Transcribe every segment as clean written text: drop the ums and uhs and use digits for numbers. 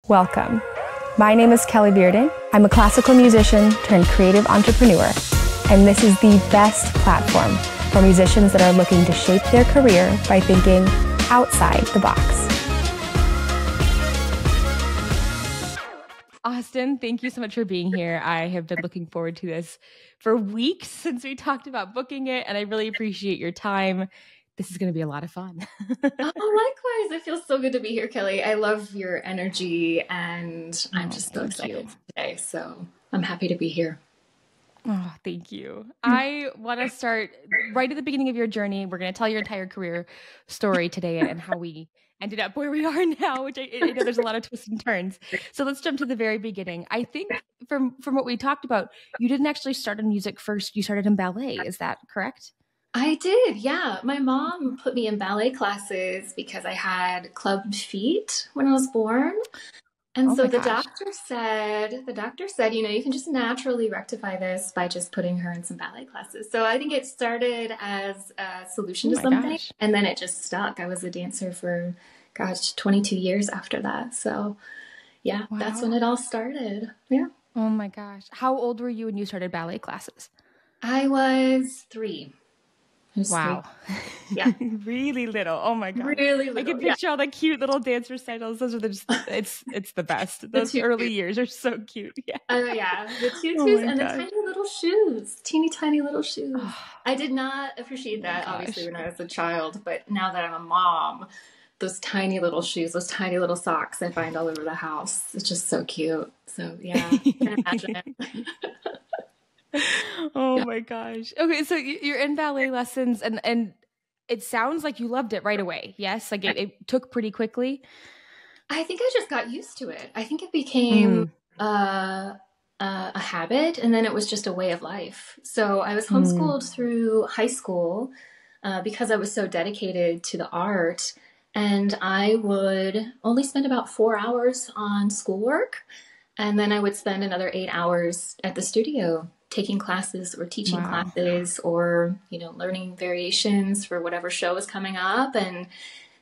Welcome. My name is Kelly Riordan. I'm a classical musician turned creative entrepreneur, and this is the best platform for musicians that are looking to shape their career by thinking outside the box. Austenne, thank you so much for being here. I have been looking forward to this for weeks since we talked about booking it, and I really appreciate your time. This is going to be a lot of fun. Oh, likewise. It feels so good to be here, Kelly. I love your energy, and I'm just so excited today. So I'm happy to be here. Oh, thank you. I want to start right at the beginning of your journey. We're going to tell your entire career story today and how we ended up where we are now, which I know there's a lot of twists and turns. So let's jump to the very beginning. I think from what we talked about, you didn't actually start in music first. You started in ballet. Is that correct? I did, yeah. My mom put me in ballet classes because I had clubbed feet when I was born. And so the doctor said, you can just naturally rectify this by just putting her in some ballet classes. So I think it started as a solution to something, and then it just stuck. I was a dancer for, 22 years after that. So yeah, that's when it all started. Yeah. Oh my gosh. How old were you when you started ballet classes? I was 3. Wow. Yeah. Really little. Oh my God. Really little. I can picture all the cute little dance recitals. Those are it's the best. Those early years are so cute. Yeah. Oh yeah. The tutus and the tiny little shoes. Teeny tiny little shoes. I did not appreciate that obviously when I was a child, but now that I'm a mom, those tiny little shoes, those tiny little socks I find all over the house. It's just so cute. So yeah, I can imagine it. Oh my gosh. Okay, so you're in ballet lessons and it sounds like you loved it right away. Yes? Like it took pretty quickly? I think I just got used to it. I think it became a habit, and then it was just a way of life. So I was homeschooled through high school because I was so dedicated to the art, and I would only spend about 4 hours on schoolwork, and then I would spend another 8 hours at the studio taking classes or teaching classes or, learning variations for whatever show was coming up. And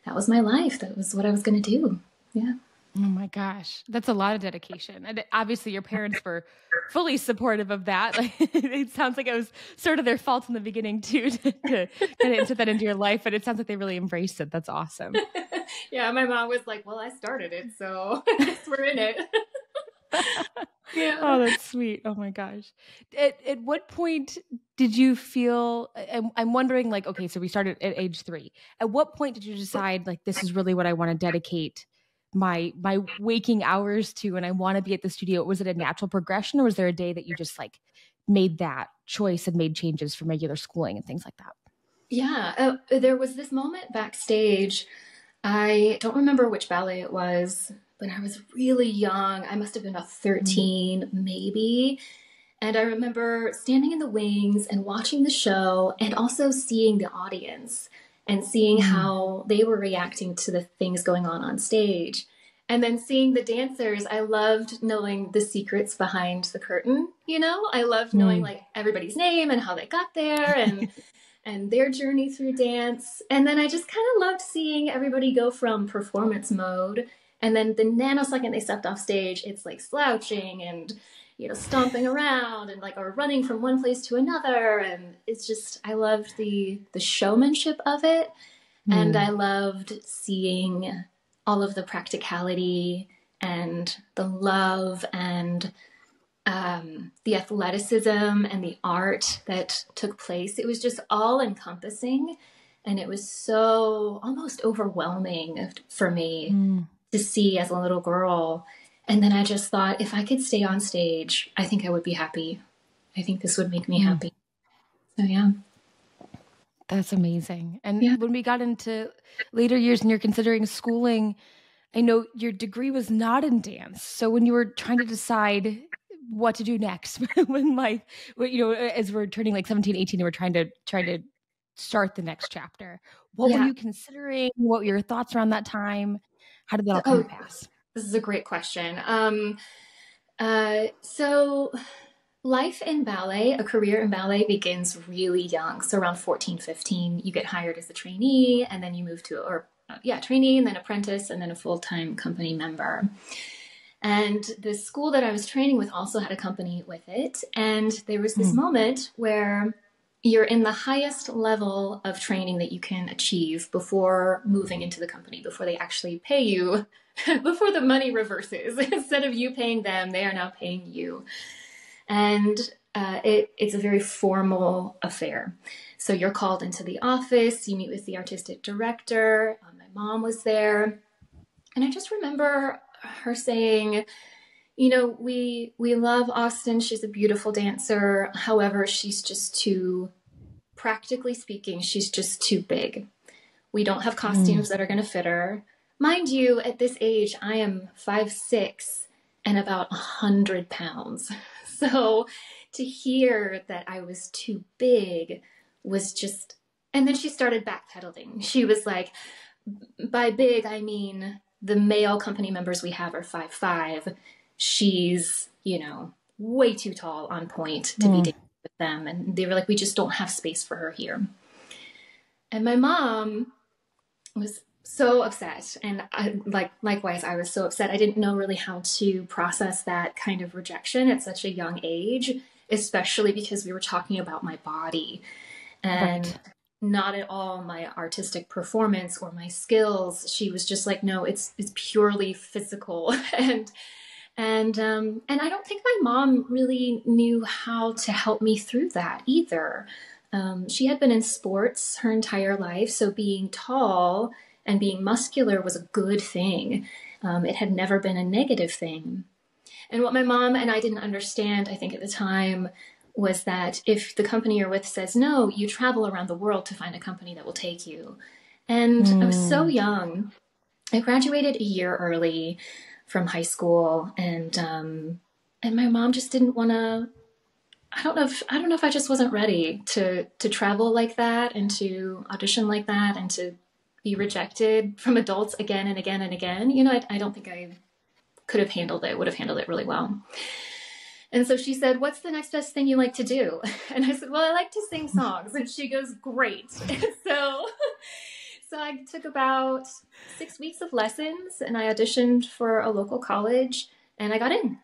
that was my life. That was what I was going to do. Yeah. Oh my gosh. That's a lot of dedication. And obviously your parents were fully supportive of that. Like, it sounds like it was sort of their fault in the beginning too, to kind of put that into your life, but it sounds like they really embraced it. That's awesome. Yeah. My mom was like, well, I started it, so I guess we're in it. Yeah. Oh, that's sweet. Oh my gosh. At what point did you feel, I'm wondering, like, okay, so we started at age 3. At what point did you decide, like, this is really what I want to dedicate my waking hours to, and I want to be at the studio? Was it a natural progression, or was there a day that you just like made that choice and made changes from regular schooling and things like that? Yeah. There was this moment backstage. I don't remember which ballet it was, but I was really young. I must have been about 13, maybe. And I remember standing in the wings and watching the show, and also seeing the audience and seeing how they were reacting to the things going on stage. And then seeing the dancers, I loved knowing the secrets behind the curtain. I loved knowing like everybody's name and how they got there and their journey through dance. And then I just kind of loved seeing everybody go from performance mode, and then the nanosecond they stepped off stage, it's like slouching and, stomping around and like, or running from one place to another. And it's just, I loved the showmanship of it. And I loved seeing all of the practicality and the love and the athleticism and the art that took place. It was just all encompassing. And it was so almost overwhelming for me to see as a little girl. And then I just thought, if I could stay on stage, I think I would be happy. I think this would make me happy. So yeah. That's amazing. And when we got into later years and you're considering schooling, I know your degree was not in dance. So when you were trying to decide what to do next, as we're turning like 17, 18, and we're trying to start the next chapter, what were you considering? What were your thoughts around that time? How did that all come to pass? This is a great question. So life in ballet, a career in ballet begins really young. So around 14, 15, you get hired as a trainee, and then you move to, trainee, and then apprentice, and then a full-time company member. And the school that I was training with also had a company with it. And there was this moment where you're in the highest level of training that you can achieve before moving into the company, before they actually pay you, before the money reverses. Instead of you paying them, they are now paying you. And it's a very formal affair. So you're called into the office, you meet with the artistic director. My mom was there. And I just remember her saying, you know, we love Austenne. She's a beautiful dancer. However, she's just too, practically speaking, she's just too big. We don't have costumes that are going to fit her. Mind you, at this age, I am 5'6" and about 100 pounds. So to hear that I was too big was just, and then she started backpedaling. She was like, by big, I mean, the male company members we have are 5'5". She's, you know, way too tall on point to be dating with them. And they were like, we just don't have space for her here. And my mom was so upset. And likewise, I was so upset. I didn't know really how to process that kind of rejection at such a young age, especially because we were talking about my body and not at all my artistic performance or my skills. She was just like, no, it's purely physical. And I don't think my mom really knew how to help me through that either. She had been in sports her entire life, so being tall and being muscular was a good thing. It had never been a negative thing. And what my mom and I didn't understand, I think at the time, was that if the company you're with says no, you travel around the world to find a company that will take you. And I was so young. I graduated a year early from high school, and my mom just didn't want to. I don't know if I just wasn't ready to travel like that and to audition like that and to be rejected from adults again and again and again. You know, I don't think I would have handled it really well. And so she said, what's the next best thing you like to do? And I said, well, I like to sing songs. And she goes, great. So I took about 6 weeks of lessons and I auditioned for a local college and I got in.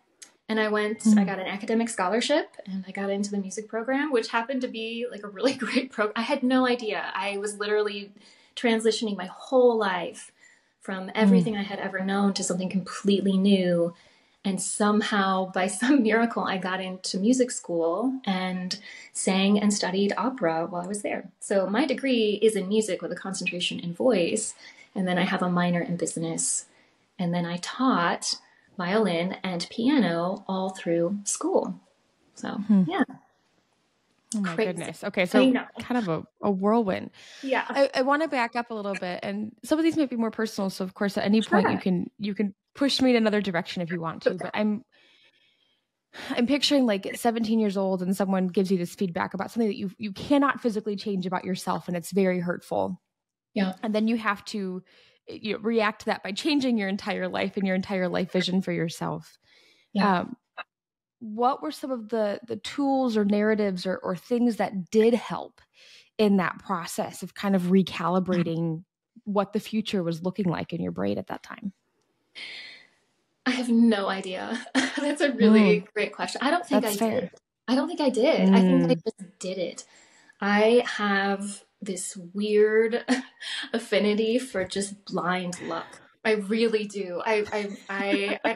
And I got an academic scholarship and I got into the music program, which happened to be like a really great program. I had no idea. I was literally transitioning my whole life from everything I had ever known to something completely new. And somehow, by some miracle, I got into music school and sang and studied opera while I was there. So my degree is in music with a concentration in voice. And then I have a minor in business. And then I taught violin and piano all through school. So, yeah. Oh my goodness. Okay, so kind of a whirlwind. Yeah. I want to back up a little bit, and some of these might be more personal. So, of course, at any point you can push me in another direction if you want to. But I'm picturing like 17 years old, and someone gives you this feedback about something that you cannot physically change about yourself, and it's very hurtful. Yeah. And then you have to react to that by changing your entire life and your entire life vision for yourself. Yeah. What were some of the tools or narratives or things that did help in that process of kind of recalibrating what the future was looking like in your brain at that time? I have no idea. That's a really great question. I don't think I did. I think I just did it. I have this weird affinity for just blind luck. I really do. I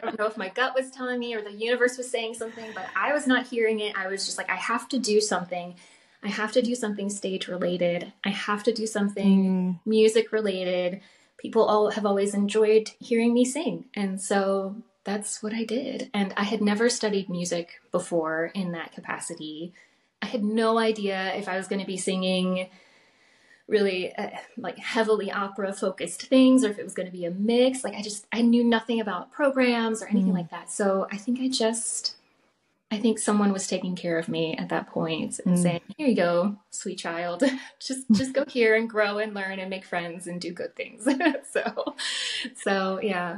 don't know if my gut was telling me or the universe was saying something, but I was not hearing it. I was just like, I have to do something. I have to do something stage related. I have to do something music related. People have always enjoyed hearing me sing. And so that's what I did. And I had never studied music before in that capacity. I had no idea if I was going to be singing really like heavily opera focused things or if it was going to be a mix. Like I knew nothing about programs or anything like that. So I think someone was taking care of me at that point and saying, here you go, sweet child, just go here and grow and learn and make friends and do good things. so yeah.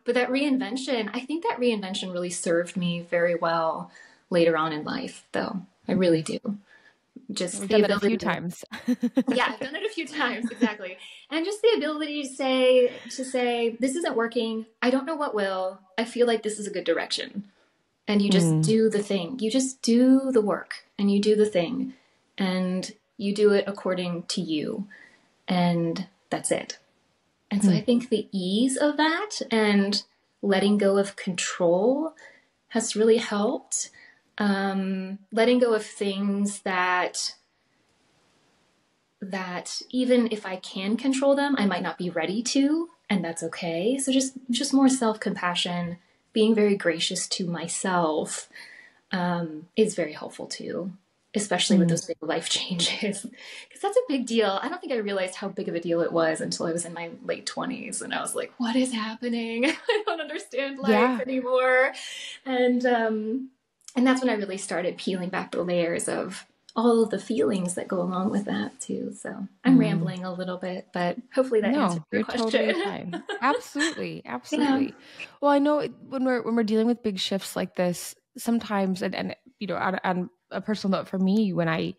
But that reinvention, I think that reinvention really served me very well later on in life, though. I really do. Just We've the done that a ability few times. Yeah, I've done it a few times, exactly. And just the ability to say, this isn't working. I don't know what will. I feel like this is a good direction. And you just do the thing. You just do the work and you do the thing and you do it according to you. And that's it. And so I think the ease of that and letting go of control has really helped. Letting go of things that even if I can control them, I might not be ready to, and that's okay. So just more self-compassion, being very gracious to myself, is very helpful too, especially with those big life changes, because that's a big deal. I don't think I realized how big of a deal it was until I was in my late 20s, and I was like, what is happening? I don't understand life anymore. And that's when I really started peeling back the layers of all of the feelings that go along with that too. So I'm rambling a little bit, but hopefully that answers your question. Totally fine. Absolutely. Absolutely. Yeah. Well, I know when we're dealing with big shifts like this, sometimes, and you know, on a personal note for me, when I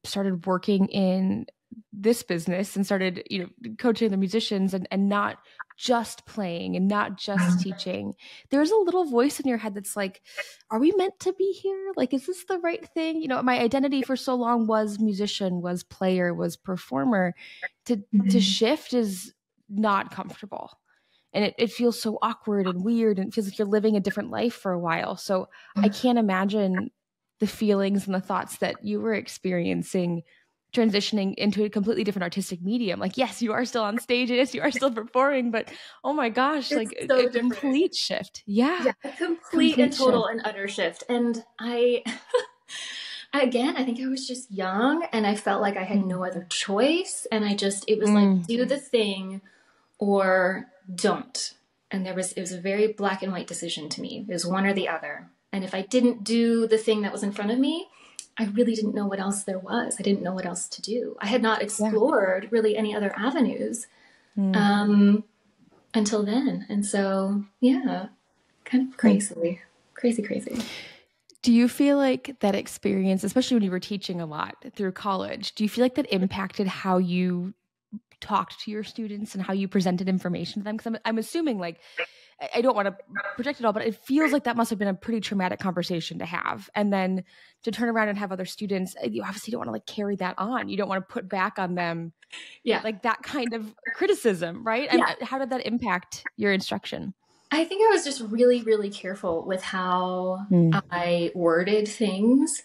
started working in this business and started, you know, coaching the musicians and not just playing and not just teaching, there's a little voice in your head that's like, are we meant to be here? Like, is this the right thing? You know, my identity for so long was musician, was player, was performer. To shift is not comfortable. And it feels so awkward and weird, and it feels like you're living a different life for a while. So I can't imagine the feelings and the thoughts that you were experiencing transitioning into a completely different artistic medium. Like, yes, you are still on stage, and yes, you are still performing, but oh my gosh, it's like so a complete shift. Yeah, a complete and total shift. And utter shift. And again, I think I was just young and I felt like I had no other choice. And it was like, do the thing or don't. And it was a very black and white decision to me. It was one or the other. And if I didn't do the thing that was in front of me, I really didn't know what else there was. I didn't know what else to do. I had not explored really any other avenues until then. And so, yeah, kind of crazy. Do you feel like that experience, especially when you were teaching a lot through college, do you feel like that impacted how you talked to your students and how you presented information to them? Because I'm assuming, like, I don't want to project it all, but it feels like that must have been a pretty traumatic conversation to have. And then to turn around and have other students, you obviously don't want to like carry that on. You don't want to put back on them like that kind of criticism, right? Yeah. How did that impact your instruction? I think I was just really, really careful with how I worded things.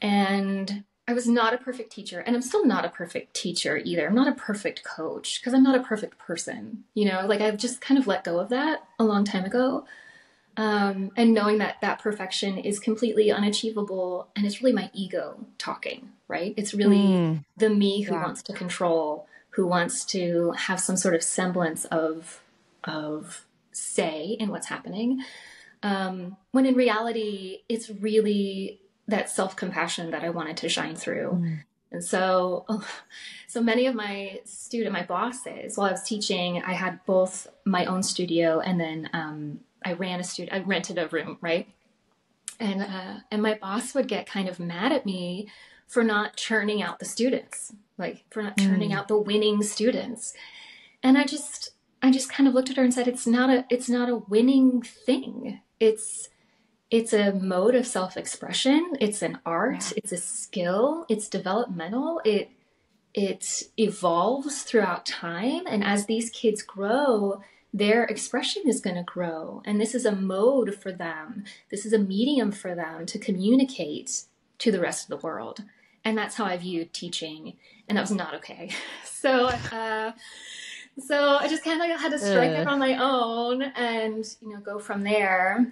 And I was not a perfect teacher, and I'm still not a perfect teacher either. I'm not a perfect coach because I'm not a perfect person. You know, like I've just kind of let go of that a long time ago. And knowing that perfection is completely unachievable, and it's really my ego talking, right? It's really the me who wants to control, who wants to have some sort of semblance of say in what's happening. When in reality, it's really that self-compassion that I wanted to shine through. And so many of my bosses, while I was teaching, I had both my own studio and then I rented a room, right? And my boss would get kind of mad at me for not churning out the students, like for not churning out the winning students. And I just kind of looked at her and said, it's not a winning thing. It's a mode of self-expression. It's an art. It's a skill. It's developmental. It evolves throughout time. And as these kids grow, their expression is going to grow. And this is a mode for them. This is a medium for them to communicate to the rest of the world. And that's how I viewed teaching. And that was not okay. So I just kind of had to strike it on my own and, go from there.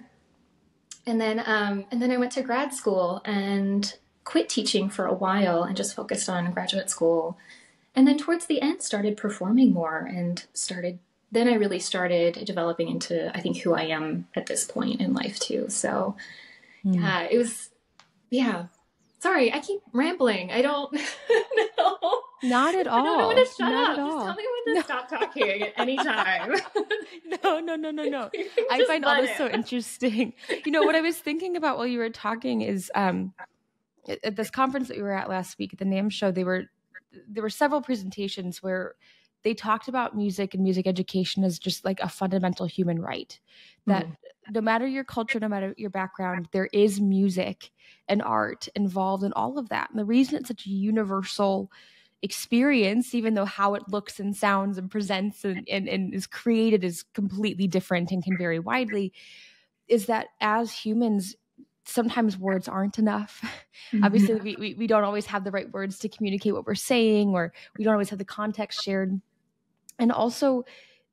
And then I went to grad school and quit teaching for a while and just focused on graduate school. And then towards the end started performing more and then I really started developing into, I think, who I am at this point in life too. So it was, sorry, I keep rambling. I don't know. Not at all. I don't know when to shut up. Just tell me when to stop talking at any time. No. I find all this so interesting. What I was thinking about while you were talking is at this conference that we were at last week at the NAMM show, there were several presentations where they talked about music and music education as just like a fundamental human right, that no matter your culture, no matter your background, there is music and art involved in all of that. And the reason it's such a universal experience, even though how it looks and sounds and presents and is created is completely different and can vary widely, is that as humans, sometimes words aren't enough. Obviously, we don't always have the right words to communicate what we're saying, or we don't always have the context shared. And also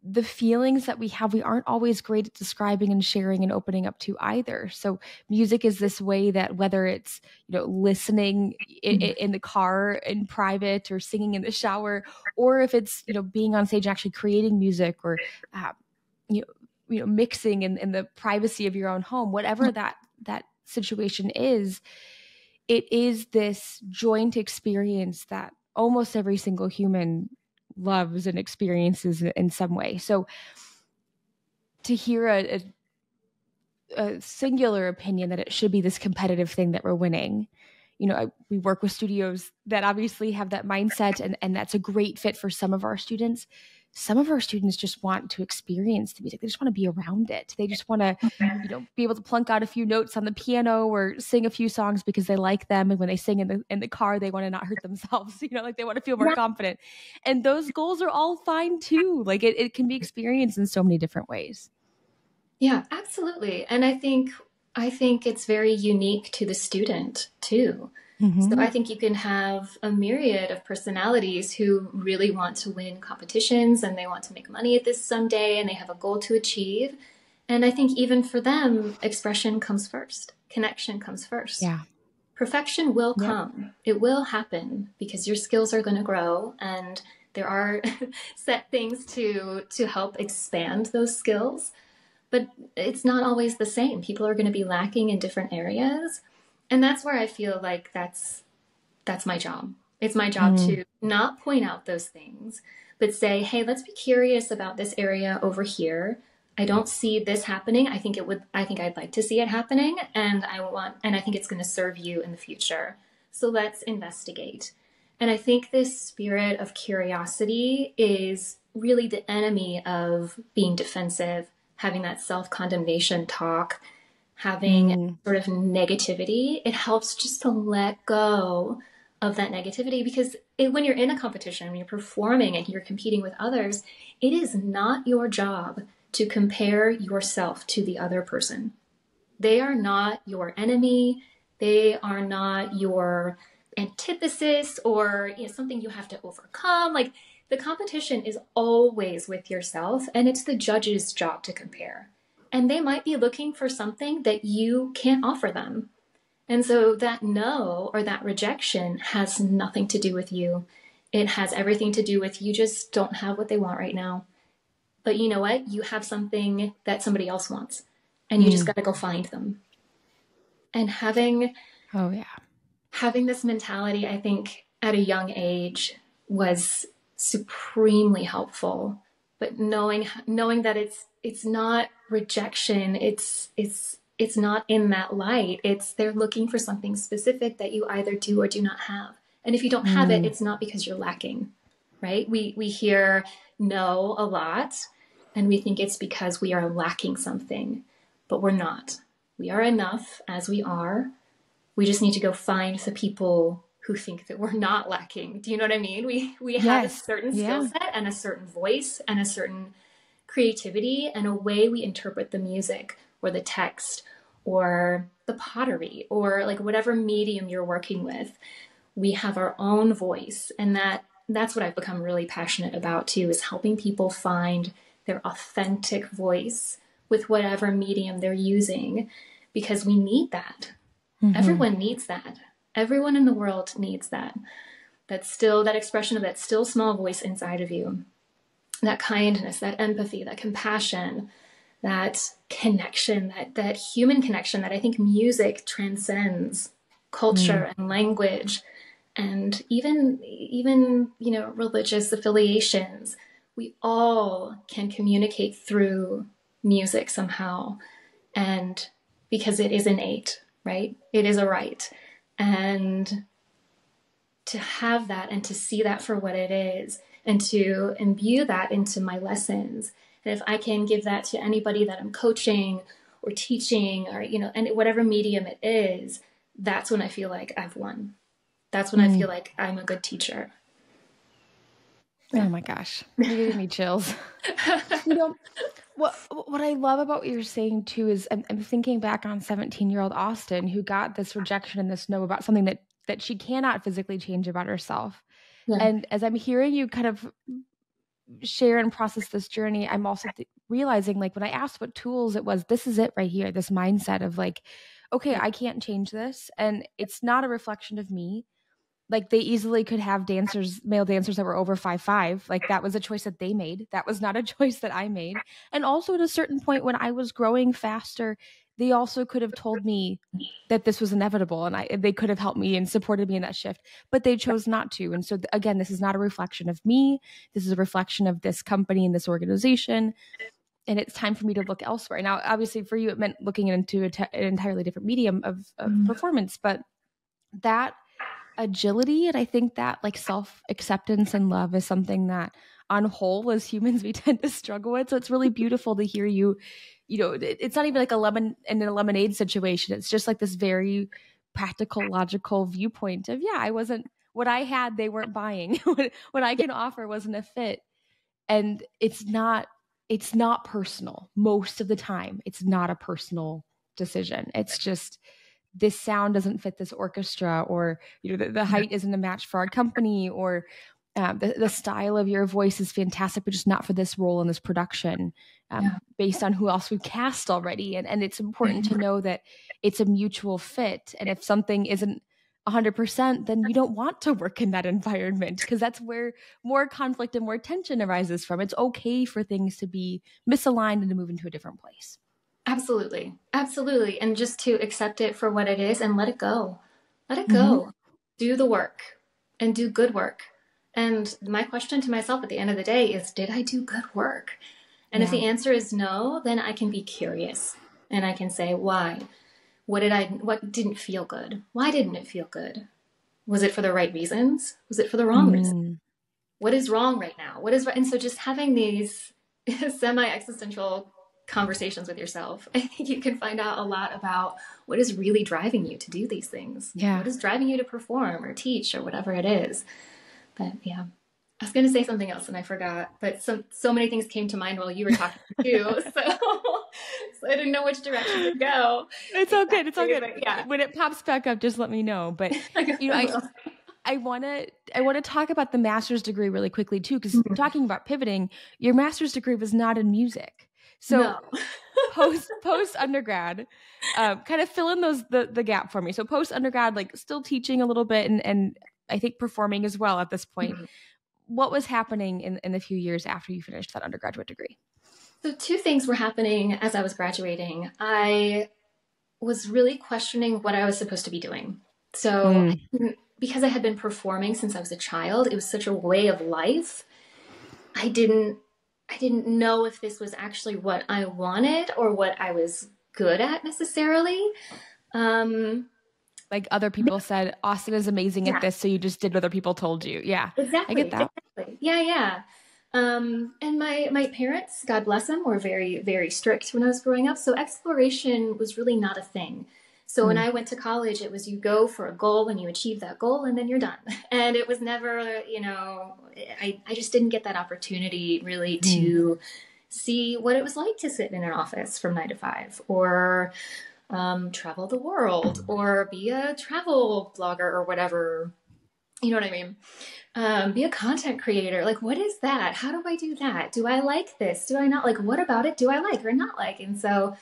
the feelings that we have, we aren't always great at describing and sharing and opening up to either. So music is this way that, whether it's, listening in the car in private, or singing in the shower, or if it's, being on stage and actually creating music, or, mixing in the privacy of your own home, whatever that situation is, it is this joint experience that almost every single human loves and experiences in some way. So to hear a singular opinion that it should be this competitive thing that we're winning, we work with studios that obviously have that mindset, and that's a great fit for some of our students. Some of our students just want to experience the music. They just want to be around it. They just want to, be able to plunk out a few notes on the piano or sing a few songs because they like them. And when they sing in the car, they want to not hurt themselves. Like they want to feel more confident. And those goals are all fine too. Like it can be experienced in so many different ways. Yeah, absolutely. And I think it's very unique to the student too. So I think you can have a myriad of personalities who really want to win competitions, and they want to make money at this someday, and they have a goal to achieve. And I think even for them, expression comes first. Connection comes first. Yeah. Perfection will come. It will happen because your skills are going to grow, and there are set things to help expand those skills. But it's not always the same. People are going to be lacking in different areas. And that's where I feel like that's my job. It's my job to not point out those things, but say, hey, let's be curious about this area over here. I don't see this happening. I think I'd like to see it happening. And I think it's going to serve you in the future. So let's investigate. And I think this spirit of curiosity is really the enemy of being defensive, having that self-condemnation talk, having sort of negativity. It helps just to let go of that negativity, because when you're in a competition, when you're performing and you're competing with others, it is not your job to compare yourself to the other person. They are not your enemy. They are not your antithesis or something you have to overcome. Like, the competition is always with yourself, and it's the judge's job to compare. And they might be looking for something that you can't offer them. And so that no or that rejection has nothing to do with you. It has everything to do with you just don't have what they want right now. But you know what? You have something that somebody else wants, and you just got to go find them. And having this mentality, I think, at a young age was supremely helpful. But knowing that it's not rejection, it's not in that light. They're looking for something specific that you either do or do not have. And if you don't have it, it's not because you're lacking, right? We hear no a lot, and we think it's because we are lacking something, but we're not. We are enough as we are. We just need to go find the people who think that we're not lacking. Do you know what I mean? We have a certain skill set and a certain voice and a certain creativity and a way we interpret the music or the text or the pottery or like whatever medium you're working with. We have our own voice, and that's what I've become really passionate about too, is helping people find their authentic voice with whatever medium they're using, because we need that. Everyone needs that. Everyone in the world needs that. That expression of that still small voice inside of you. That kindness, that empathy, that compassion, that connection, that human connection that I think music transcends culture and language and even religious affiliations. We all can communicate through music somehow, and because it is innate, right? It is a right. And to have that and to see that for what it is and to imbue that into my lessons. And if I can give that to anybody that I'm coaching or teaching or, and whatever medium it is, that's when I feel like I've won. That's when I feel like I'm a good teacher. Yeah. Oh my gosh. You gave me chills. What I love about what you're saying too is I'm thinking back on 17-year-old Austenne, who got this rejection and this no about something that she cannot physically change about herself. Yeah. And as I'm hearing you kind of share and process this journey, I'm also realizing, like, when I asked what tools it was, this is it right here, this mindset of like, okay, I can't change this. And it's not a reflection of me. Like, they easily could have male dancers that were over 5'5". Like, that was a choice that they made. That was not a choice that I made. And also at a certain point when I was growing faster, they also could have told me that this was inevitable, and they could have helped me and supported me in that shift, but they chose not to. And so again, this is not a reflection of me. This is a reflection of this company and this organization. And it's time for me to look elsewhere. Now, obviously for you, it meant looking into an entirely different medium of performance, but that agility, and I think that like self-acceptance and love is something that on whole as humans we tend to struggle with. So it's really beautiful to hear you it's not even like a lemon and a lemonade situation. It's just like this very practical, logical viewpoint of, I wasn't what I had, they weren't buying. What I can offer wasn't a fit. And it's not personal. Most of the time it's not a personal decision. It's just, this sound doesn't fit this orchestra, or the height isn't a match for our company, or the style of your voice is fantastic, but just not for this role in this production, based on who else we've cast already. And it's important to know that it's a mutual fit. And if something isn't 100%, then you don't want to work in that environment, because that's where more conflict and more tension arises from. It's okay for things to be misaligned and to move into a different place. Absolutely. Absolutely. And just to accept it for what it is and let it go. Let it go. Do the work and do good work. And my question to myself at the end of the day is, did I do good work? And if the answer is no, then I can be curious and I can say, why? What didn't feel good? Why didn't it feel good? Was it for the right reasons? Was it for the wrong reasons? What is wrong right now? What is right? And so just having these semi-existential conversations with yourself, I think you can find out a lot about what is really driving you to do these things. What is driving you to perform or teach or whatever it is. But I was going to say something else and I forgot, but so many things came to mind while you were talking too. So I didn't know which direction to go. It's all good. It's all good. When it pops back up, just let me know. But I want to talk about the master's degree really quickly too, because talking about pivoting, your master's degree was not in music. So post undergrad, kind of fill in the gap for me. So post undergrad, like still teaching a little bit and I think performing as well at this point. What was happening in the few years after you finished that undergraduate degree? So two things were happening as I was graduating. I was really questioning what I was supposed to be doing. So because I had been performing since I was a child, it was such a way of life. I didn't know if this was actually what I wanted or what I was good at necessarily. Like other people said, Austenne is amazing at this, so you just did what other people told you. Yeah, exactly. I get that. Exactly. Yeah. And my parents, God bless them, were very, very strict when I was growing up. So exploration was really not a thing. So when I went to college, it was you go for a goal and you achieve that goal and then you're done. And it was never, I just didn't get that opportunity really to see what it was like to sit in an office from 9 to 5 or travel the world or be a travel blogger or whatever. You know what I mean? Be a content creator. Like, what is that? How do I do that? Do I like this? Do I not like? What about it do I like or not like? And so,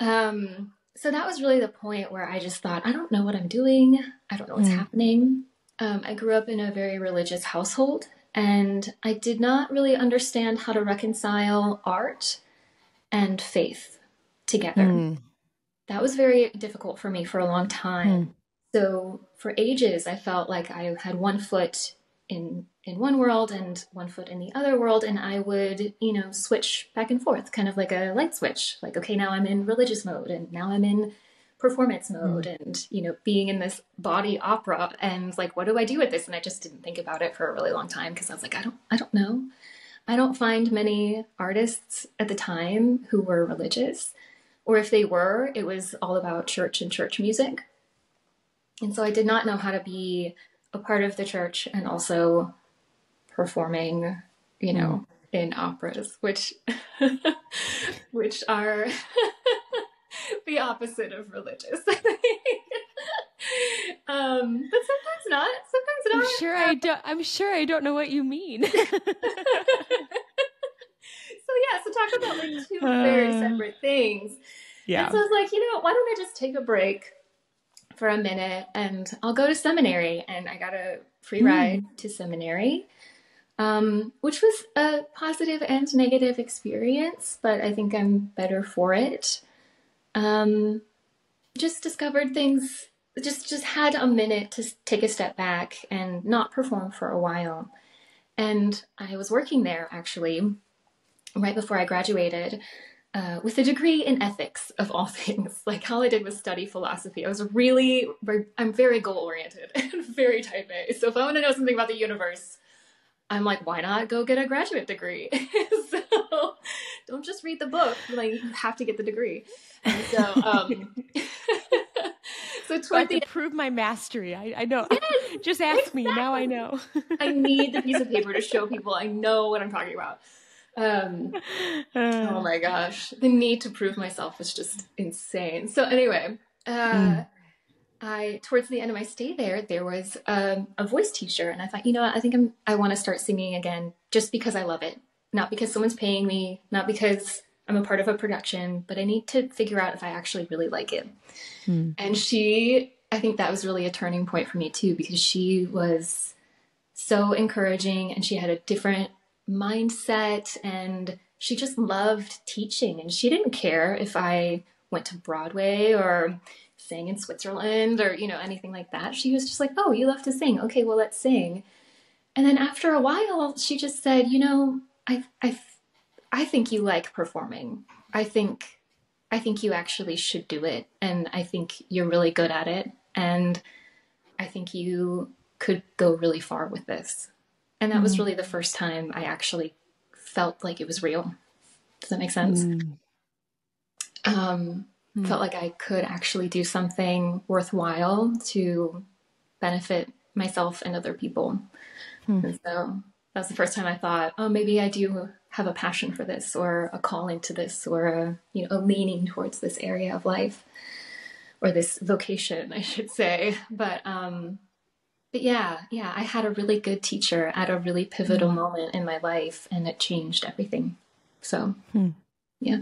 so that was really the point where I just thought, I don't know what I'm doing. I don't know what's happening. I grew up in a very religious household and I did not really understand how to reconcile art and faith together. That was very difficult for me for a long time. So for ages, I felt like I had one foot in one world and one foot in the other world. And I would, switch back and forth, kind of like a light switch. Like, okay, now I'm in religious mode and now I'm in performance mode and, you know, being in this body opera and like, what do I do with this? And I just didn't think about it for a really long time because I was like, I don't know. I don't find many artists at the time who were religious, or if they were, it was all about church and church music. And so I did not know how to be a part of the church and also performing, you know, in operas, which which are the opposite of religious. But sometimes not. Sometimes not. I'm sure I don't know what you mean. So talk about like two very separate things. Yeah. And so I was like, you know, why don't I just take a break for a minute and I'll go to seminary. And I got a free ride to seminary, which was a positive and negative experience, but I think I'm better for it. Just discovered things, just had a minute to take a step back and not perform for a while. And I was working there actually right before I graduated, with a degree in ethics of all things. Like all I did was study philosophy. I'm very goal oriented and very type A. So if I want to know something about the universe, I'm like, why not go get a graduate degree? So don't just read the book, like you have to get the degree. And so, so toward to prove my mastery, I know. Yes, just ask exactly. me. Now I know. I need the piece of paper to show people I know what I'm talking about. Oh my gosh, the need to prove myself was just insane. So anyway, I towards the end of my stay there was a voice teacher, and I thought, you know what, I want to start singing again, just because I love it, not because someone's paying me, not because I'm a part of a production, but I need to figure out if I actually really like it. And I think that was really a turning point for me too, because she was so encouraging and she had a different mindset and she just loved teaching, and she didn't care if I went to Broadway or sang in Switzerland or, you know, anything like that. She was just like, oh, you love to sing. Okay, well, let's sing. And then after a while, she just said, you know, I think you like performing. I think you actually should do it. And I think you're really good at it. And I think you could go really far with this. And that was really the first time I actually felt like it was real. Does that make sense? Felt like I could actually do something worthwhile to benefit myself and other people. And so that was the first time I thought, oh, maybe I do have a passion for this, or a calling to this, or a leaning towards this area of life, or this vocation, I should say. But yeah, I had a really good teacher at a really pivotal moment in my life, and it changed everything. So, yeah.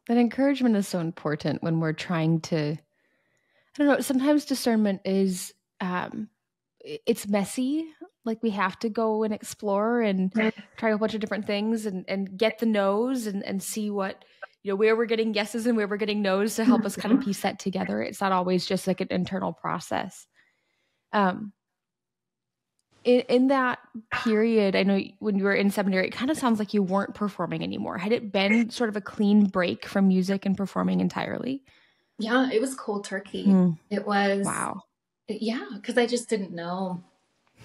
That encouragement is so important when we're trying to, I don't know, sometimes discernment is, it's messy. Like we have to go and explore and try a bunch of different things and get the no's and see what, where we're getting yeses and where we're getting no's to help us kind of piece that together. It's not always just like an internal process. In that period, I know when you were in seminary, it kind of sounds like you weren't performing anymore. Had it been sort of a clean break from music and performing entirely? Yeah, it was cold turkey. It was. Wow. Yeah, because I just didn't know.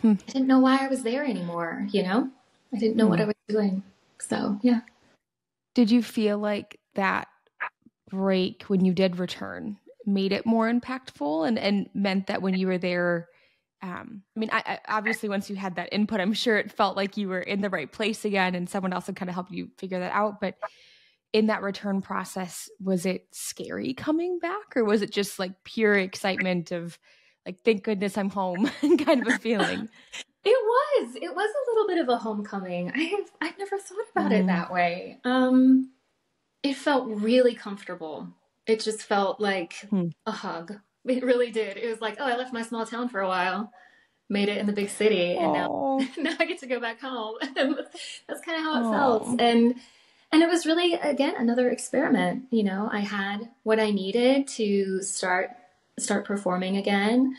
I didn't know why I was there anymore, I didn't know what I was doing. So, yeah. Did you feel like that break, when you did return, made it more impactful and meant that when you were there, I obviously once you had that input, I'm sure it felt like you were in the right place again and someone else had kind of helped you figure that out. But in that return process, was it scary coming back, or was it just like pure excitement of like, thank goodness I'm home kind of a feeling? It was a little bit of a homecoming. I've never thought about it that way. It felt really comfortable. It just felt like a hug. It really did. It was like, oh, I left my small town for a while, made it in the big city, and now I get to go back home. That's kind of how it felt. And it was really, again, another experiment. I had what I needed to start performing again.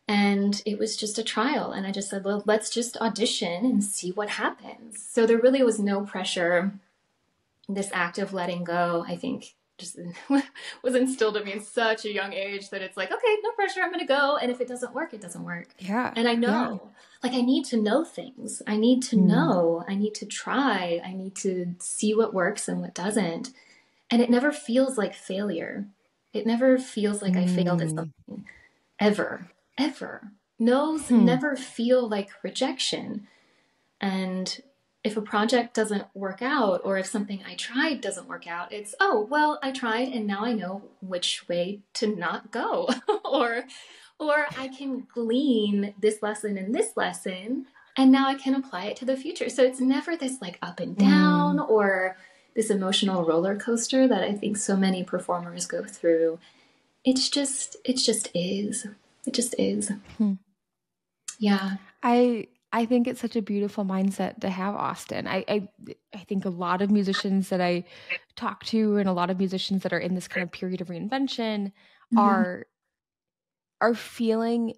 And it was just a trial. And I just said, well, let's just audition and see what happens. So there really was no pressure. This act of letting go, I think, just was instilled in me in such a young age that it's like, okay, no pressure, I'm going to go. And if it doesn't work, it doesn't work. Yeah. And I know, like, I need to know things. I need to know, I need to try, I need to see what works and what doesn't. And it never feels like failure. It never feels like I failed at something, ever, ever. No's never feel like rejection. And if a project doesn't work out, or if something I tried doesn't work out, it's, oh, well, I tried and now I know which way to not go. or I can glean this lesson and this lesson, and now I can apply it to the future. So it's never this like up and down or this emotional roller coaster that I think so many performers go through. It just is. It just is. Yeah. I think it's such a beautiful mindset to have, Austenne. I think a lot of musicians that I talk to, and a lot of musicians that are in this kind of period of reinvention, are feeling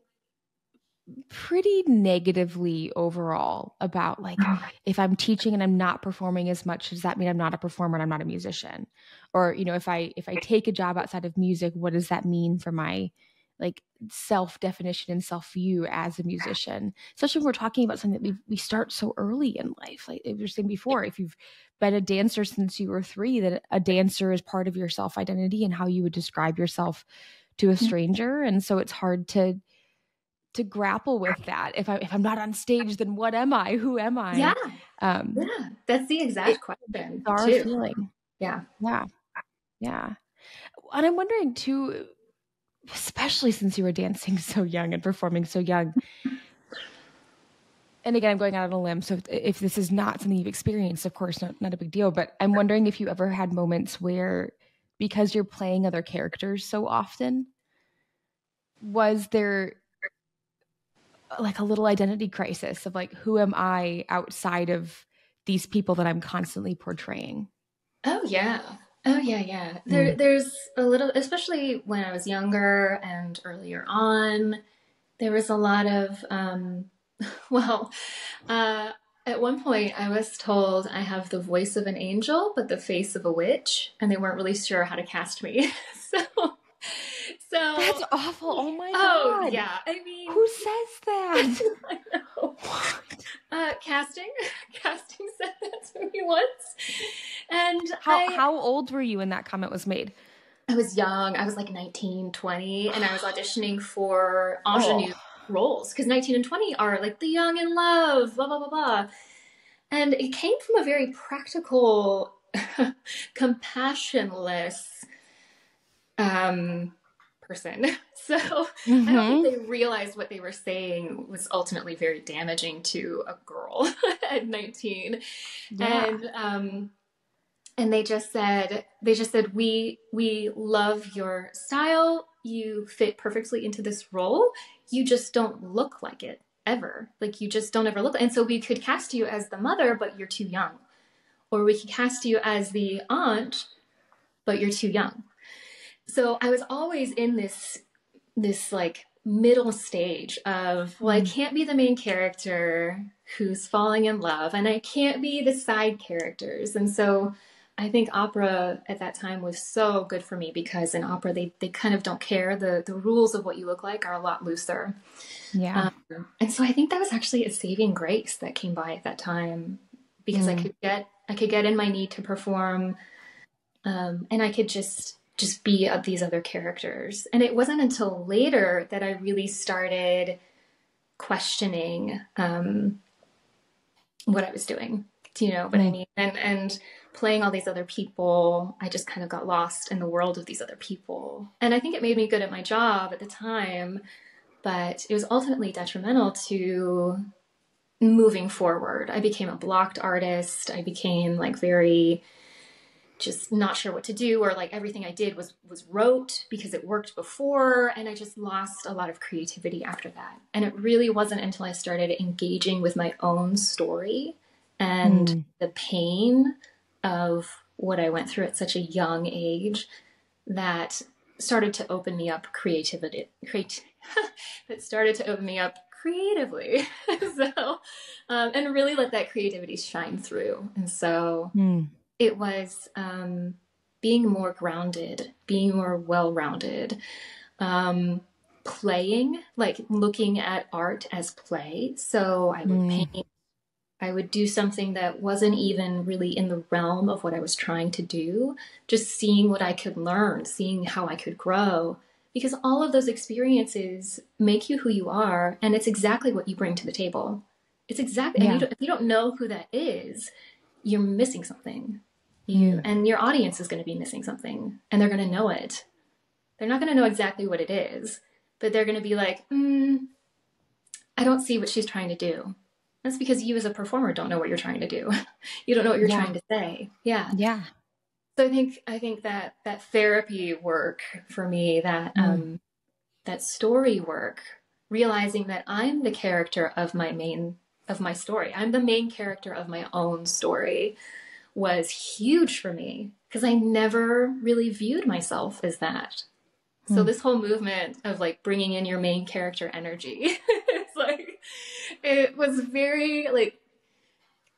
pretty negatively overall about, like, if I'm teaching and I'm not performing as much, does that mean I'm not a performer and I'm not a musician? Or, you know, if I take a job outside of music, what does that mean for my, like, self-definition and self-view as a musician? Especially when we're talking about something that we start so early in life. Like we were saying before, if you've been a dancer since you were 3, that a dancer is part of your self-identity and how you would describe yourself to a stranger. And so it's hard to grapple with that. If I'm not on stage, then what am I? Who am I? Yeah. That's the exact question. Our too. feeling. Yeah. And I'm wondering too, especially since you were dancing so young and performing so young. And again, I'm going out on a limb, so if this is not something you've experienced, of course, not a big deal. But I'm wondering if you ever had moments where, because you're playing other characters so often, was there like a little identity crisis of like, who am I outside of these people that I'm constantly portraying? Oh yeah. There's a little, especially when I was younger and earlier on, there was a lot of at one point I was told I have the voice of an angel but the face of a witch, and they weren't really sure how to cast me. So that's awful. Oh my God. Yeah. I mean, who says that? I know. Casting said that to me once. And how old were you when that comment was made? I was young. I was like 19, 20, and I was auditioning for ingenue roles, because 19 and 20 are like the young in love, blah, blah, blah, blah. And it came from a very practical, compassionless person. So I don't think they realized what they were saying was ultimately very damaging to a girl at 19. And they just said, we love your style. You fit perfectly into this role. You just don't look like it ever. Like, you just don't ever look. And so we could cast you as the mother, but you're too young. Or we could cast you as the aunt, but you're too young. So I was always in this like middle stage of, well, I can't be the main character who's falling in love, and I can't be the side characters. And so I think opera at that time was so good for me, because in opera, they kind of don't care. The rules of what you look like are a lot looser. Yeah. And so I think that was actually a saving grace that came by at that time, because I could get in my need to perform, and I could just be these other characters. And it wasn't until later that I really started questioning what I was doing. Do you know what I mean? And playing all these other people, I just kind of got lost in the world of these other people. And I think it made me good at my job at the time, but it was ultimately detrimental to moving forward. I became a blocked artist. I became like very just not sure what to do, or like everything I did was rote because it worked before, and I just lost a lot of creativity after that. And it really wasn't until I started engaging with my own story and the pain of what I went through at such a young age that started to open me up creatively. So, and really let that creativity shine through. And so it was being more grounded, being more well-rounded, playing, like looking at art as play. So I would paint, I would do something that wasn't even really in the realm of what I was trying to do, just seeing what I could learn, seeing how I could grow, because all of those experiences make you who you are, and it's exactly what you bring to the table. It's exactly, and if you don't know who that is, you're missing something. And your audience is going to be missing something, and they're going to know it. They're not going to know exactly what it is, but they're going to be like, I don't see what she's trying to do. That's because you as a performer don't know what you're trying to do. You don't know what you're trying to say. Yeah. Yeah. So I think that therapy work for me, that story work, realizing that I'm the character of my story. I'm the main character of my own story, was huge for me, because I never really viewed myself as that. So this whole movement of like bringing in your main character energy, it's like, it was very like,